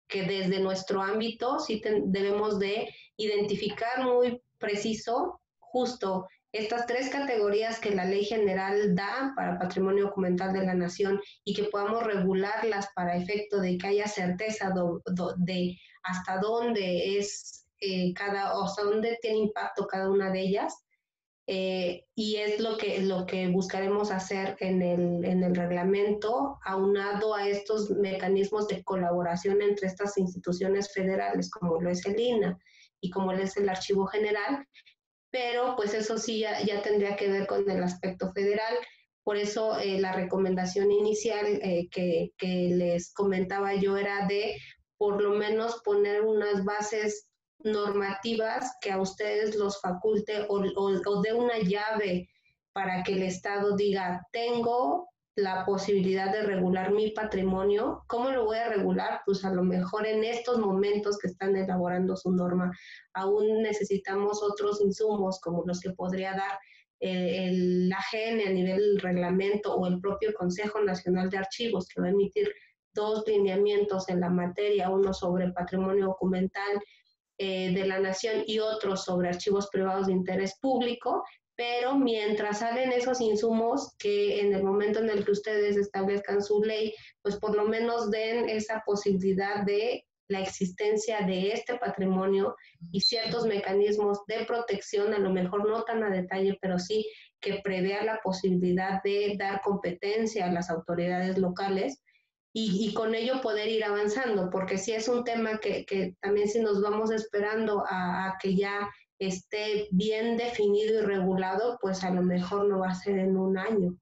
desde nuestro ámbito sí debemos de identificar muy preciso justo estas tres categorías que la ley general da para patrimonio documental de la nación y que podamos regularlas para efecto de que haya certeza de hasta dónde es hasta dónde tiene impacto cada una de ellas. Y es lo que buscaremos hacer en el reglamento, aunado a estos mecanismos de colaboración entre estas instituciones federales, como lo es el INA y como lo es el Archivo General, pero pues eso sí ya tendría que ver con el aspecto federal. Por eso la recomendación inicial que les comentaba yo era de por lo menos poner unas bases normativas que a ustedes los faculte o dé una llave para que el Estado diga, tengo la posibilidad de regular mi patrimonio. ¿Cómo lo voy a regular? Pues a lo mejor en estos momentos que están elaborando su norma, aún necesitamos otros insumos como los que podría dar la GN a nivel reglamento o el propio Consejo Nacional de Archivos, que va a emitir 2 lineamientos en la materia, uno sobre patrimonio documental de la nación y otro sobre archivos privados de interés público. Pero mientras salen esos insumos, que en el momento en el que ustedes establezcan su ley, pues por lo menos den esa posibilidad de la existencia de este patrimonio y ciertos mecanismos de protección, a lo mejor no tan a detalle, pero sí que prevea la posibilidad de dar competencia a las autoridades locales y con ello poder ir avanzando, porque sí es un tema que también si nos vamos esperando a que ya esté bien definido y regulado, pues a lo mejor no va a ser en un año.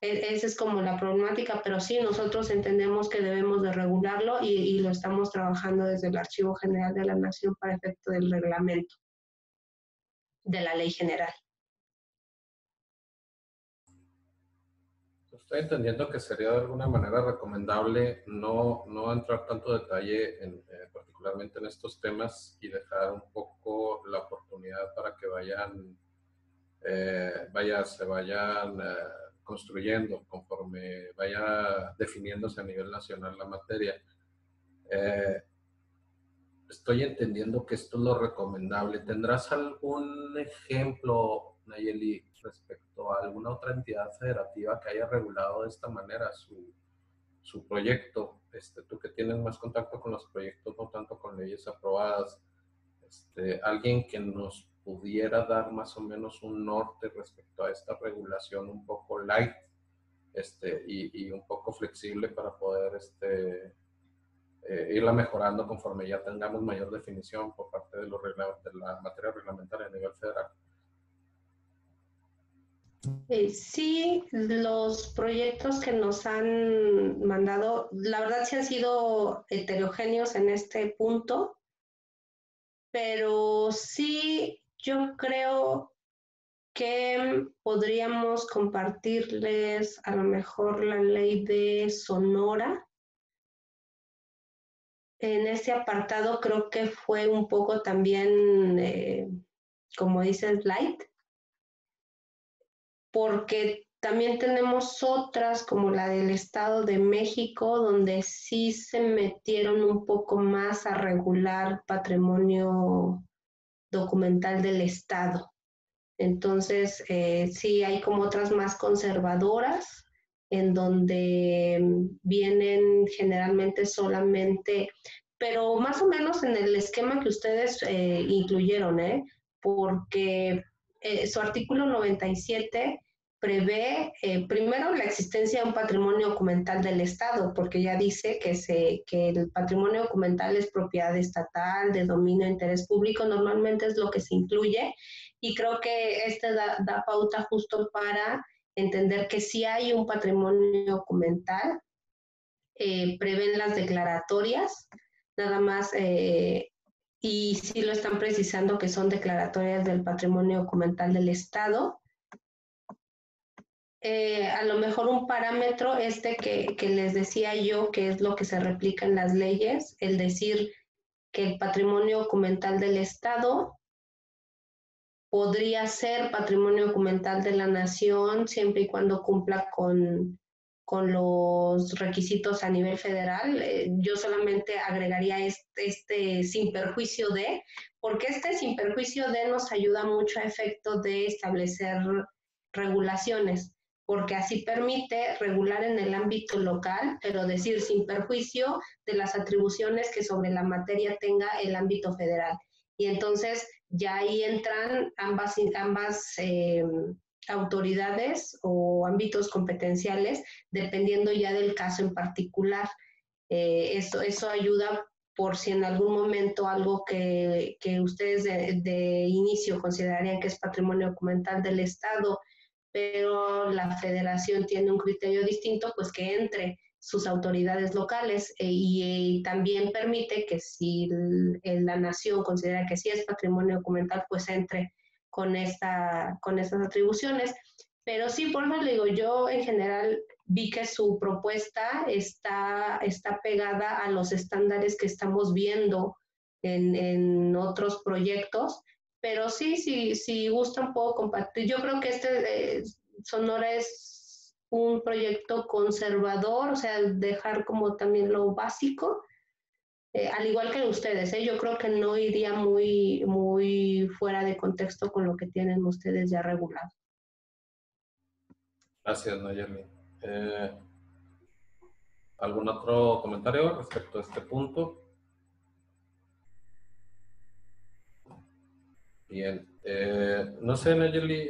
Esa es como la problemática, pero sí, nosotros entendemos que debemos de regularlo y lo estamos trabajando desde el Archivo General de la Nación para efecto del reglamento de la Ley General. Estoy entendiendo que sería de alguna manera recomendable no entrar tanto detalle particularmente en estos temas y dejar un poco la oportunidad para que se vayan construyendo conforme vaya definiéndose a nivel nacional la materia. Estoy entendiendo que esto es lo recomendable. ¿Tendrás algún ejemplo, Nayeli, respecto a alguna otra entidad federativa que haya regulado de esta manera su proyecto? Tú que tienes más contacto con los proyectos, no tanto con leyes aprobadas, alguien que nos pudiera dar más o menos un norte respecto a esta regulación un poco light y un poco flexible para poder irla mejorando conforme ya tengamos mayor definición por parte de la materia reglamentaria a nivel federal. Sí, los proyectos que nos han mandado, la verdad sí han sido heterogéneos en este punto, pero sí yo creo que podríamos compartirles a lo mejor la ley de Sonora. En ese apartado creo que fue un poco también, como dices, light, porque también tenemos otras como la del Estado de México, donde sí se metieron un poco más a regular patrimonio documental del Estado. Entonces, sí hay como otras más conservadoras, en donde vienen generalmente solamente, pero más o menos en el esquema que ustedes incluyeron, porque su artículo 97 prevé primero la existencia de un patrimonio documental del Estado, porque ya dice que el patrimonio documental es propiedad estatal, de dominio de interés público, normalmente es lo que se incluye, y creo que da pauta justo para entender que sí hay un patrimonio documental, prevén las declaratorias, nada más, y sí lo están precisando que son declaratorias del patrimonio documental del Estado. A lo mejor un parámetro que les decía yo, que es lo que se replica en las leyes, el decir que el patrimonio documental del Estado podría ser patrimonio documental de la nación siempre y cuando cumpla con los requisitos a nivel federal. Yo solamente agregaría sin perjuicio de, porque sin perjuicio de nos ayuda mucho a efecto de establecer regulaciones, porque así permite regular en el ámbito local, pero decir sin perjuicio de las atribuciones que sobre la materia tenga el ámbito federal. Y entonces ya ahí entran ambas autoridades o ámbitos competenciales, dependiendo ya del caso en particular. Eso ayuda por si en algún momento algo que ustedes de inicio considerarían que es patrimonio documental del Estado, pero la federación tiene un criterio distinto, pues que entre sus autoridades locales y también permite que si la nación considera que sí es patrimonio documental, pues entre con esas atribuciones. Pero sí, por eso le digo, yo en general vi que su propuesta está pegada a los estándares que estamos viendo en otros proyectos, pero sí, si gustan puedo compartir. Yo creo que Sonora es un proyecto conservador, o sea, dejar como también lo básico, al igual que ustedes, yo creo que no iría muy fuera de contexto con lo que tienen ustedes ya regulado. Gracias, Nayeli. ¿Algún otro comentario respecto a este punto? Bien. No sé, Nayeli,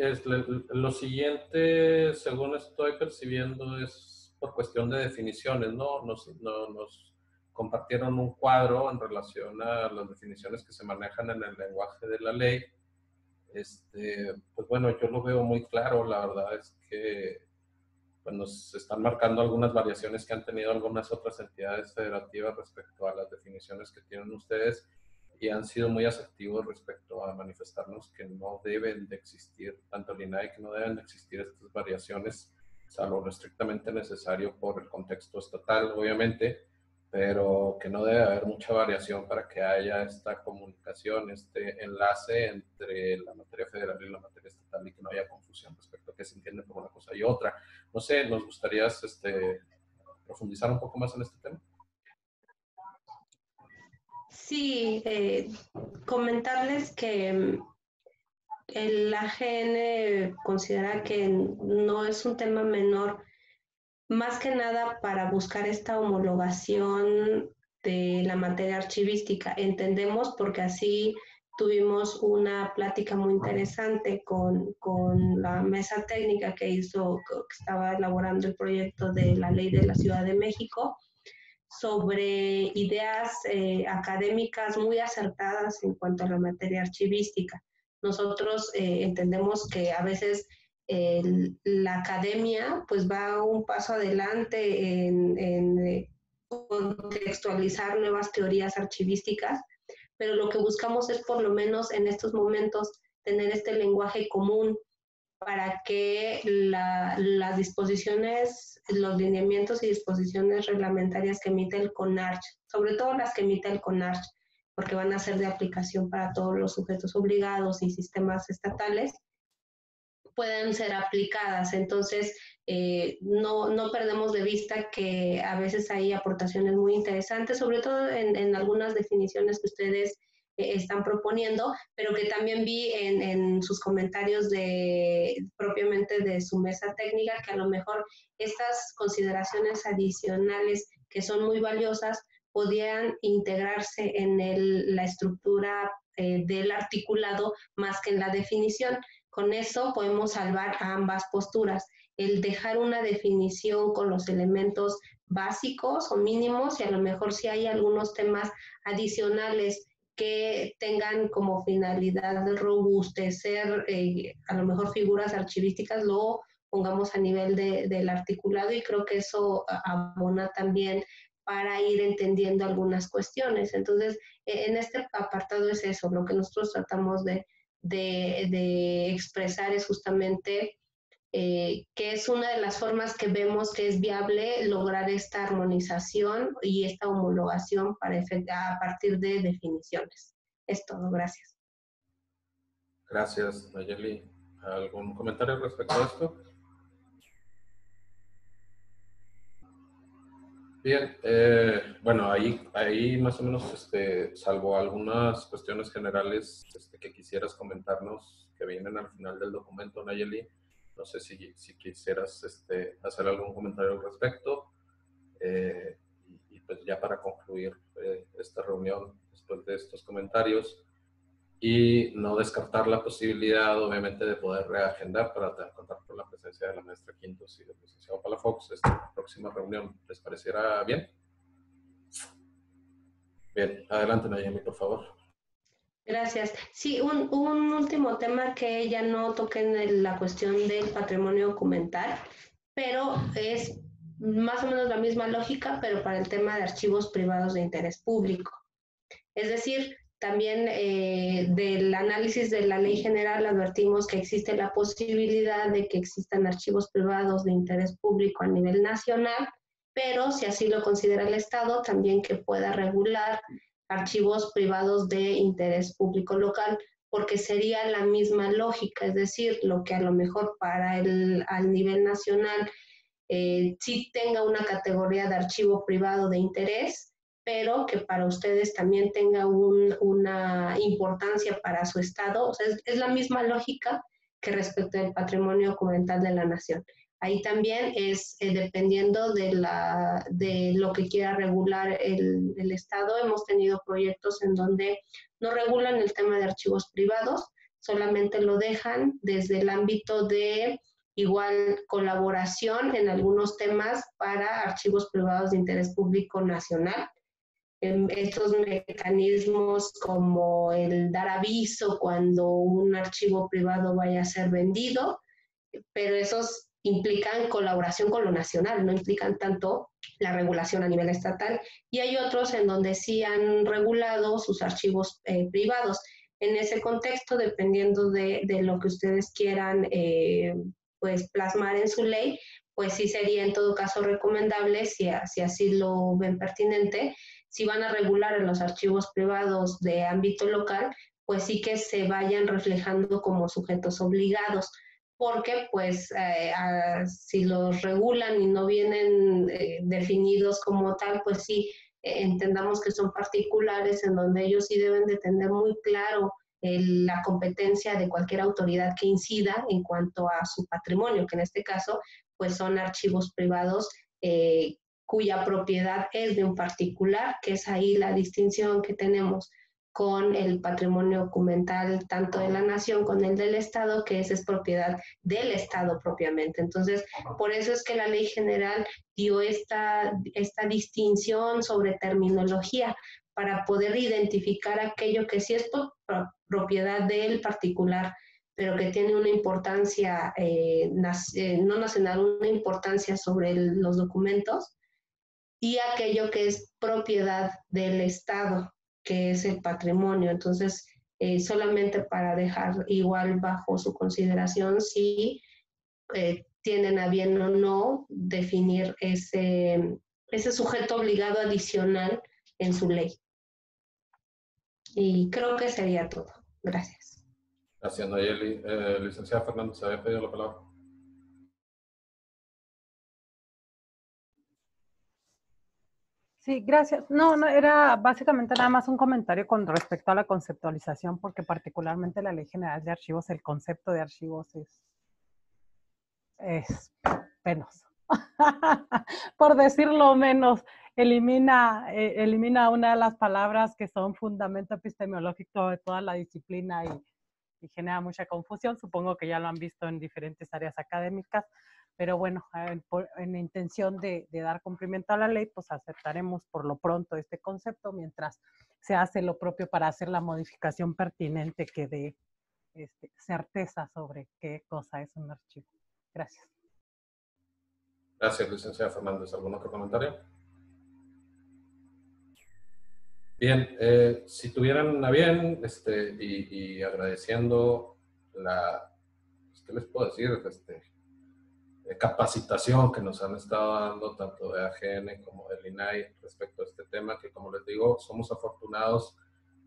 lo siguiente, según estoy percibiendo, es por cuestión de definiciones, ¿no? Nos compartieron un cuadro en relación a las definiciones que se manejan en el lenguaje de la ley. Pues bueno, yo lo veo muy claro. La verdad es que pues, nos están marcando algunas variaciones que han tenido algunas otras entidades federativas respecto a las definiciones que tienen ustedes, y han sido muy asertivos respecto a manifestarnos que no deben de existir, tanto el INAI, que no deben de existir estas variaciones, salvo lo estrictamente necesario por el contexto estatal, obviamente, pero que no debe haber mucha variación para que haya esta comunicación, este enlace entre la materia federal y la materia estatal, y que no haya confusión respecto a qué se entiende por una cosa y otra. No sé, ¿nos gustaría profundizar un poco más en este tema? Sí, comentarles que el AGN considera que no es un tema menor, más que nada para buscar esta homologación de la materia archivística. Entendemos, porque así tuvimos una plática muy interesante con la mesa técnica que estaba elaborando el proyecto de la ley de la Ciudad de México, sobre ideas académicas muy acertadas en cuanto a la materia archivística. Nosotros entendemos que a veces la academia pues va un paso adelante en contextualizar nuevas teorías archivísticas, pero lo que buscamos es, por lo menos en estos momentos, tener este lenguaje común para que las disposiciones, los lineamientos y disposiciones reglamentarias que emite el CONARCH, sobre todo las que emite el CONARCH, porque van a ser de aplicación para todos los sujetos obligados y sistemas estatales, puedan ser aplicadas. Entonces, no perdemos de vista que a veces hay aportaciones muy interesantes, sobre todo en algunas definiciones que ustedes están proponiendo, pero que también vi en sus comentarios propiamente de su mesa técnica, que a lo mejor estas consideraciones adicionales que son muy valiosas podían integrarse en la estructura del articulado más que en la definición. Con eso podemos salvar a ambas posturas, el dejar una definición con los elementos básicos o mínimos, y a lo mejor si hay algunos temas adicionales que tengan como finalidad robustecer a lo mejor figuras archivísticas, lo pongamos a nivel del articulado, y creo que eso abona también para ir entendiendo algunas cuestiones. Entonces, en este apartado es eso, lo que nosotros tratamos de expresar es justamente que es una de las formas que vemos que es viable lograr esta armonización y esta homologación a partir de definiciones. Es todo, gracias. Gracias, Nayeli. ¿Algún comentario respecto a esto? Bien, bueno, ahí más o menos, salvo algunas cuestiones generales que quisieras comentarnos, que vienen al final del documento, Nayeli, no sé si quisieras hacer algún comentario al respecto, y pues ya para concluir esta reunión después de estos comentarios, y no descartar la posibilidad, obviamente, de poder reagendar para contar con la presencia de la maestra Quintos y del licenciado Palafox esta próxima reunión. ¿Les pareciera bien? Bien, adelante, Nayeli, por favor. Gracias. Sí, un último tema que ya no toqué en la cuestión del patrimonio documental, pero es más o menos la misma lógica, pero para el tema de archivos privados de interés público. Es decir, También del análisis de la ley general advertimos que existe la posibilidad de que existan archivos privados de interés público a nivel nacional, pero si así lo considera el Estado, también que pueda regular archivos privados de interés público local, porque sería la misma lógica, es decir, lo que a lo mejor al nivel nacional sí tenga una categoría de archivo privado de interés, pero que para ustedes también tenga una importancia para su Estado. O sea, es la misma lógica que respecto al patrimonio documental de la nación. Ahí también es dependiendo de lo que quiera regular el Estado. Hemos tenido proyectos en donde no regulan el tema de archivos privados, solamente lo dejan desde el ámbito de igual colaboración en algunos temas para archivos privados de interés público nacional. Estos mecanismos como el dar aviso cuando un archivo privado vaya a ser vendido, pero esos implican colaboración con lo nacional, no implican tanto la regulación a nivel estatal. Y hay otros en donde sí han regulado sus archivos privados. En ese contexto, dependiendo de lo que ustedes quieran pues plasmar en su ley, pues sí sería en todo caso recomendable, si así lo ven pertinente, si van a regular en los archivos privados de ámbito local, pues sí que se vayan reflejando como sujetos obligados, porque pues si los regulan y no vienen definidos como tal, pues sí, entendamos que son particulares en donde ellos sí deben de tener muy claro la competencia de cualquier autoridad que incida en cuanto a su patrimonio, que en este caso pues son archivos privados cuya propiedad es de un particular, que es ahí la distinción que tenemos con el patrimonio documental tanto de la nación con el del Estado, que es propiedad del Estado propiamente. Entonces, por eso es que la ley general dio esta distinción sobre terminología, para poder identificar aquello que sí es propiedad del particular, pero que tiene una importancia, no nacional, una importancia sobre los documentos, y aquello que es propiedad del Estado, que es el patrimonio. Entonces, solamente para dejar igual bajo su consideración si tienen a bien o no definir ese sujeto obligado adicional en su ley. Y creo que sería todo. Gracias. Gracias, Nayeli. Licenciada Fernández, ¿se había pedido la palabra? Sí, gracias. No, era básicamente nada más un comentario con respecto a la conceptualización, porque particularmente la Ley General de Archivos, el concepto de archivos es penoso. Por decirlo menos, elimina una de las palabras que son fundamento epistemológico de toda la disciplina y genera mucha confusión. Supongo que ya lo han visto en diferentes áreas académicas, pero bueno, en intención de dar cumplimiento a la ley, pues aceptaremos por lo pronto este concepto mientras se hace lo propio para hacer la modificación pertinente que dé certeza sobre qué cosa es un archivo. Gracias. Gracias, licenciada Fernández. ¿Algún otro comentario? Bien, si tuvieran a bien, y agradeciendo ¿qué les puedo decir? Capacitación que nos han estado dando tanto de AGN como del INAI respecto a este tema, que como les digo, somos afortunados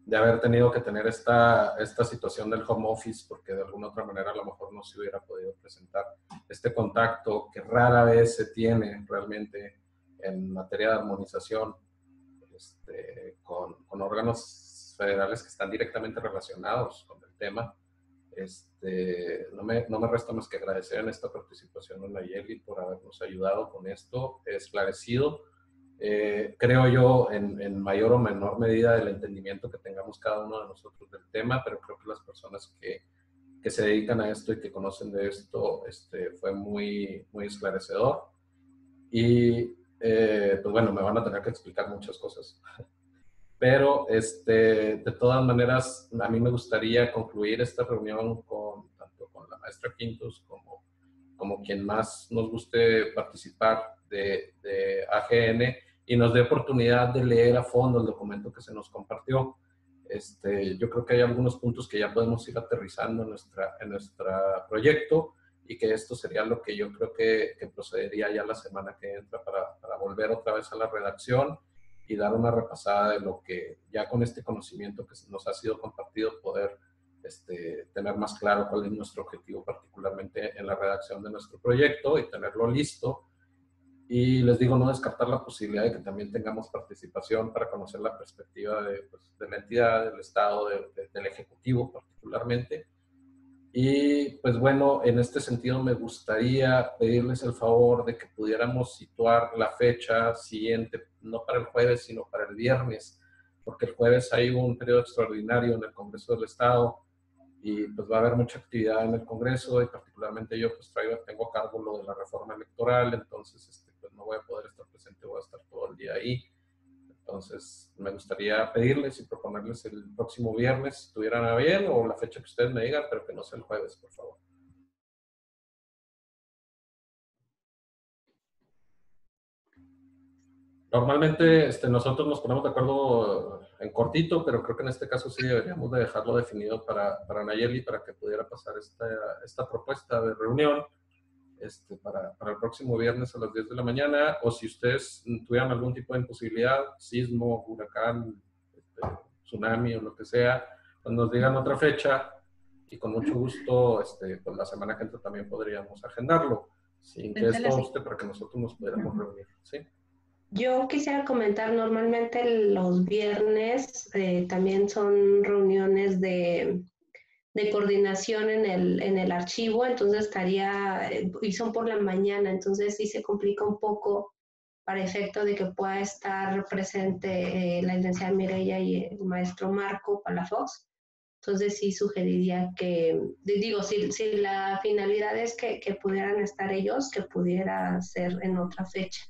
de haber tenido que tener esta situación del home office, porque de alguna otra manera a lo mejor no se hubiera podido presentar este contacto que rara vez se tiene realmente en materia de armonización con órganos federales que están directamente relacionados con el tema. No me resta más que agradecer en esta participación a Nayeli por habernos ayudado con esto, esclarecido, creo yo, en mayor o menor medida del entendimiento que tengamos cada uno de nosotros del tema, pero creo que las personas que se dedican a esto y que conocen de esto, fue muy, muy esclarecedor. Y pues bueno, me van a tener que explicar muchas cosas. Pero de todas maneras, a mí me gustaría concluir esta reunión tanto con la maestra Quintos como quien más nos guste participar de AGN y nos dé oportunidad de leer a fondo el documento que se nos compartió. Yo creo que hay algunos puntos que ya podemos ir aterrizando en nuestro proyecto, y que esto sería lo que yo creo que procedería ya la semana que entra para volver otra vez a la redacción y dar una repasada de lo que ya con este conocimiento que nos ha sido compartido poder tener más claro cuál es nuestro objetivo, particularmente en la redacción de nuestro proyecto, y tenerlo listo. Y les digo, no descartar la posibilidad de que también tengamos participación para conocer la perspectiva de la entidad, del Estado, del Ejecutivo particularmente. Y pues bueno, en este sentido me gustaría pedirles el favor de que pudiéramos situar la fecha siguiente, no para el jueves, sino para el viernes, porque el jueves hay un periodo extraordinario en el Congreso del Estado, y pues va a haber mucha actividad en el Congreso, y particularmente yo pues tengo a cargo lo de la reforma electoral, entonces pues no voy a poder estar presente, voy a estar todo el día ahí. Entonces me gustaría pedirles y proponerles el próximo viernes, si estuvieran a bien, o la fecha que ustedes me digan, pero que no sea el jueves, por favor. Normalmente nosotros nos ponemos de acuerdo en cortito, pero creo que en este caso sí deberíamos de dejarlo definido para Nayeli, para que pudiera pasar esta propuesta de reunión para el próximo viernes a las 10 de la mañana, o si ustedes tuvieran algún tipo de imposibilidad, sismo, huracán, tsunami o lo que sea, pues nos digan otra fecha, y con mucho gusto pues la semana que entra también podríamos agendarlo, sin que esto obste para que nosotros nos pudiéramos reunir, ¿sí? Yo quisiera comentar, normalmente los viernes también son reuniones de coordinación en el archivo, entonces y son por la mañana, entonces sí se complica un poco para efecto de que pueda estar presente la licenciada Mireya y el maestro Marco Palafox. Entonces sí sugeriría que, digo, si la finalidad es que pudieran estar ellos, que pudiera ser en otra fecha.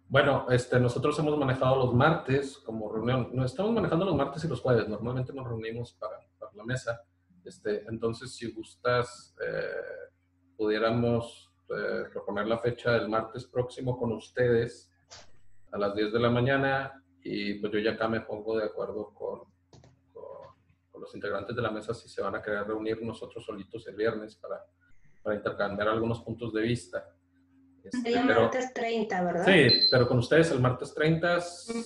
Bueno, nosotros hemos manejado los martes como reunión. Nos estamos manejando los martes y los jueves. Normalmente nos reunimos para la mesa. Entonces, si gustas, pudiéramos proponer la fecha del martes próximo con ustedes a las 10 de la mañana, y pues yo ya acá me pongo de acuerdo con los integrantes de la mesa si se van a querer reunir nosotros solitos el viernes para intercambiar algunos puntos de vista. Sería martes 30, ¿verdad? Sí, pero con ustedes el martes 30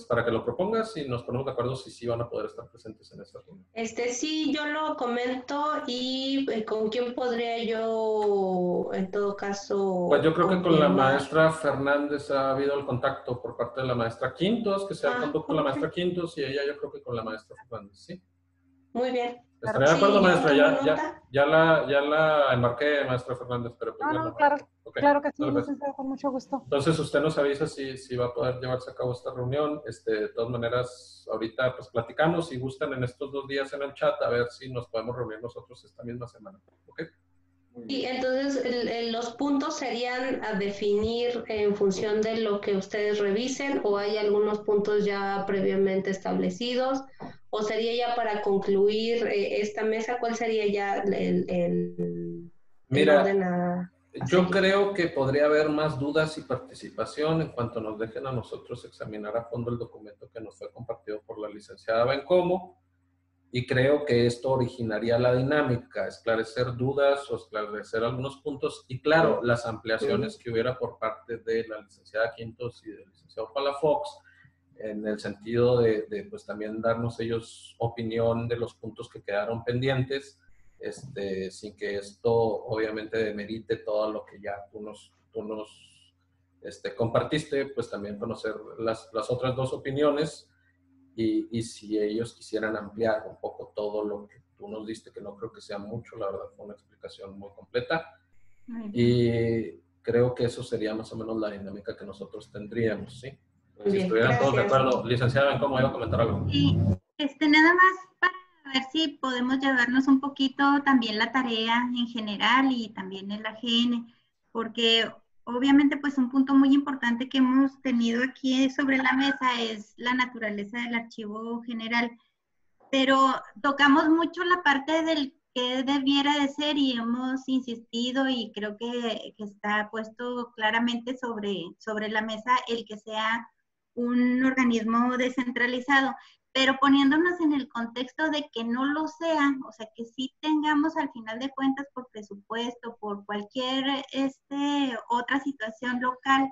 para que lo propongas y nos ponemos de acuerdo si sí van a poder estar presentes en esta reunión. Sí, yo lo comento. ¿Y con quién podría yo, en todo caso? Pues yo creo que con la maestra Fernández ha habido el contacto por parte de la maestra Quintos, que sea el contacto con la maestra Quintos, y ella yo creo que con la maestra Fernández, ¿sí? Muy bien. Estaría de acuerdo, maestra, ya la embarqué, maestra Fernández, pero pues no, claro, okay. Claro que sí, licenciado, con mucho gusto. Entonces usted nos avisa si va a poder llevarse a cabo esta reunión. De todas maneras, ahorita pues platicamos, si gustan, en estos 2 días en el chat, a ver si nos podemos reunir nosotros esta misma semana, ¿ok? Y entonces los puntos serían a definir en función de lo que ustedes revisen, o hay algunos puntos ya previamente establecidos, o sería ya para concluir esta mesa. ¿Cuál sería ya el orden a yo creo que podría haber más dudas y participación en cuanto nos dejen a nosotros examinar a fondo el documento que nos fue compartido por la licenciada Bencomo. Y creo que esto originaría la dinámica, esclarecer dudas o esclarecer algunos puntos, y claro, las ampliaciones que hubiera por parte de la licenciada Quintos y del licenciado Palafox, en el sentido de pues también darnos ellos opinión de los puntos que quedaron pendientes, sin que esto obviamente demerite todo lo que ya tú nos compartiste, pues también conocer las otras 2 opiniones. Y si ellos quisieran ampliar un poco todo lo que tú nos diste, que no creo que sea mucho, la verdad fue una explicación muy completa. Y creo que eso sería más o menos la dinámica que nosotros tendríamos, ¿sí? Si estuvieran todos de acuerdo. Licenciada, ¿cómo iba a comentar algo? Sí, nada más para ver si podemos llevarnos un poquito también la tarea en general y también el AGN, porque obviamente, pues un punto muy importante que hemos tenido aquí sobre la mesa es la naturaleza del archivo general, pero tocamos mucho la parte del que debiera de ser y hemos insistido, y creo que está puesto claramente sobre la mesa el que sea un organismo descentralizado. pero poniéndonos en el contexto de que no lo sea, o sea, que sí tengamos al final de cuentas por presupuesto, por cualquier otra situación local,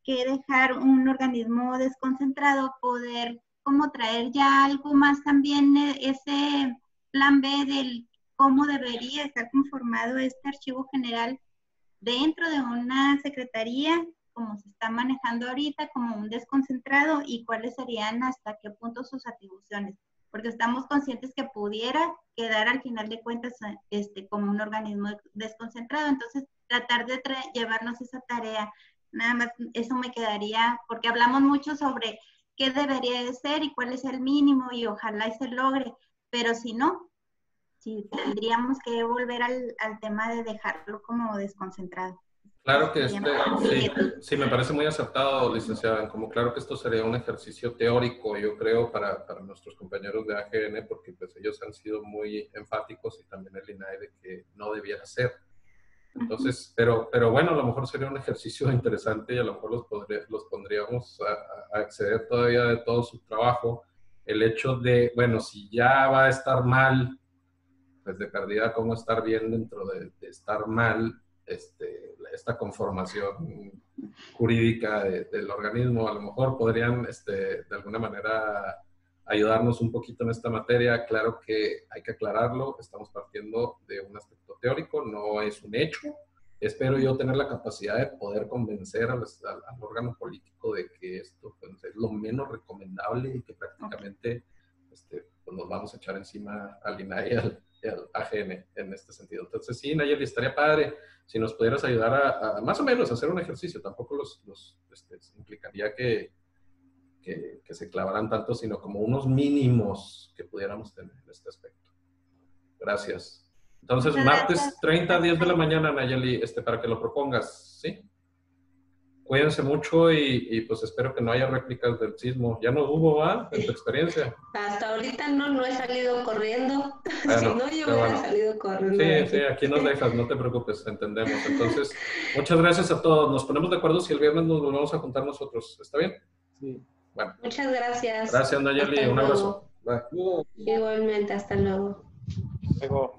que dejar un organismo desconcentrado, poder como traer ya algo más también ese plan B del cómo debería estar conformado este archivo general dentro de una secretaría, como se está manejando ahorita, como un desconcentrado, y cuáles serían hasta qué punto sus atribuciones, porque estamos conscientes que pudiera quedar al final de cuentas como un organismo desconcentrado. Entonces tratar de llevarnos esa tarea, nada más eso me quedaría, porque hablamos mucho sobre qué debería de ser y cuál es el mínimo, y ojalá y se logre, pero si no, sí tendríamos que volver al tema de dejarlo como desconcentrado. Claro que sí, me parece muy acertado, licenciada. Como claro que esto sería un ejercicio teórico, yo creo, para nuestros compañeros de AGN, porque pues ellos han sido muy enfáticos, y también el INAI, de que no debiera ser. Entonces, pero bueno, a lo mejor sería un ejercicio interesante, y a lo mejor los pondríamos a acceder todavía de todo su trabajo. El hecho de, bueno, si ya va a estar mal, pues de perdida, cómo estar bien dentro de estar mal, esta conformación jurídica del organismo. A lo mejor podrían de alguna manera ayudarnos un poquito en esta materia. Claro que hay que aclararlo, estamos partiendo de un aspecto teórico, no es un hecho. Espero yo tener la capacidad de poder convencer al órgano político de que esto pues, es lo menos recomendable, y que prácticamente pues nos vamos a echar encima al INAI y al AGN en este sentido. Entonces sí, Nayeli, estaría padre si nos pudieras ayudar a más o menos hacer un ejercicio. Tampoco implicaría que se clavaran tanto, sino como unos mínimos que pudiéramos tener en este aspecto. Gracias. Entonces, martes 30, 10 de la mañana, Nayeli, para que lo propongas, ¿sí? Cuídense mucho, y pues espero que no haya réplicas del sismo. ¿Ya no hubo, en tu experiencia? Hasta ahorita no he salido corriendo. Bueno, si no, yo hubiera salido corriendo. Sí, aquí nos dejas, no te preocupes, entendemos. Entonces, muchas gracias a todos. Nos ponemos de acuerdo si el viernes nos volvemos a juntar nosotros. ¿Está bien? Sí. Bueno. Muchas gracias. Gracias, Nayeli. Un abrazo. Bye. Igualmente, hasta luego. Luego.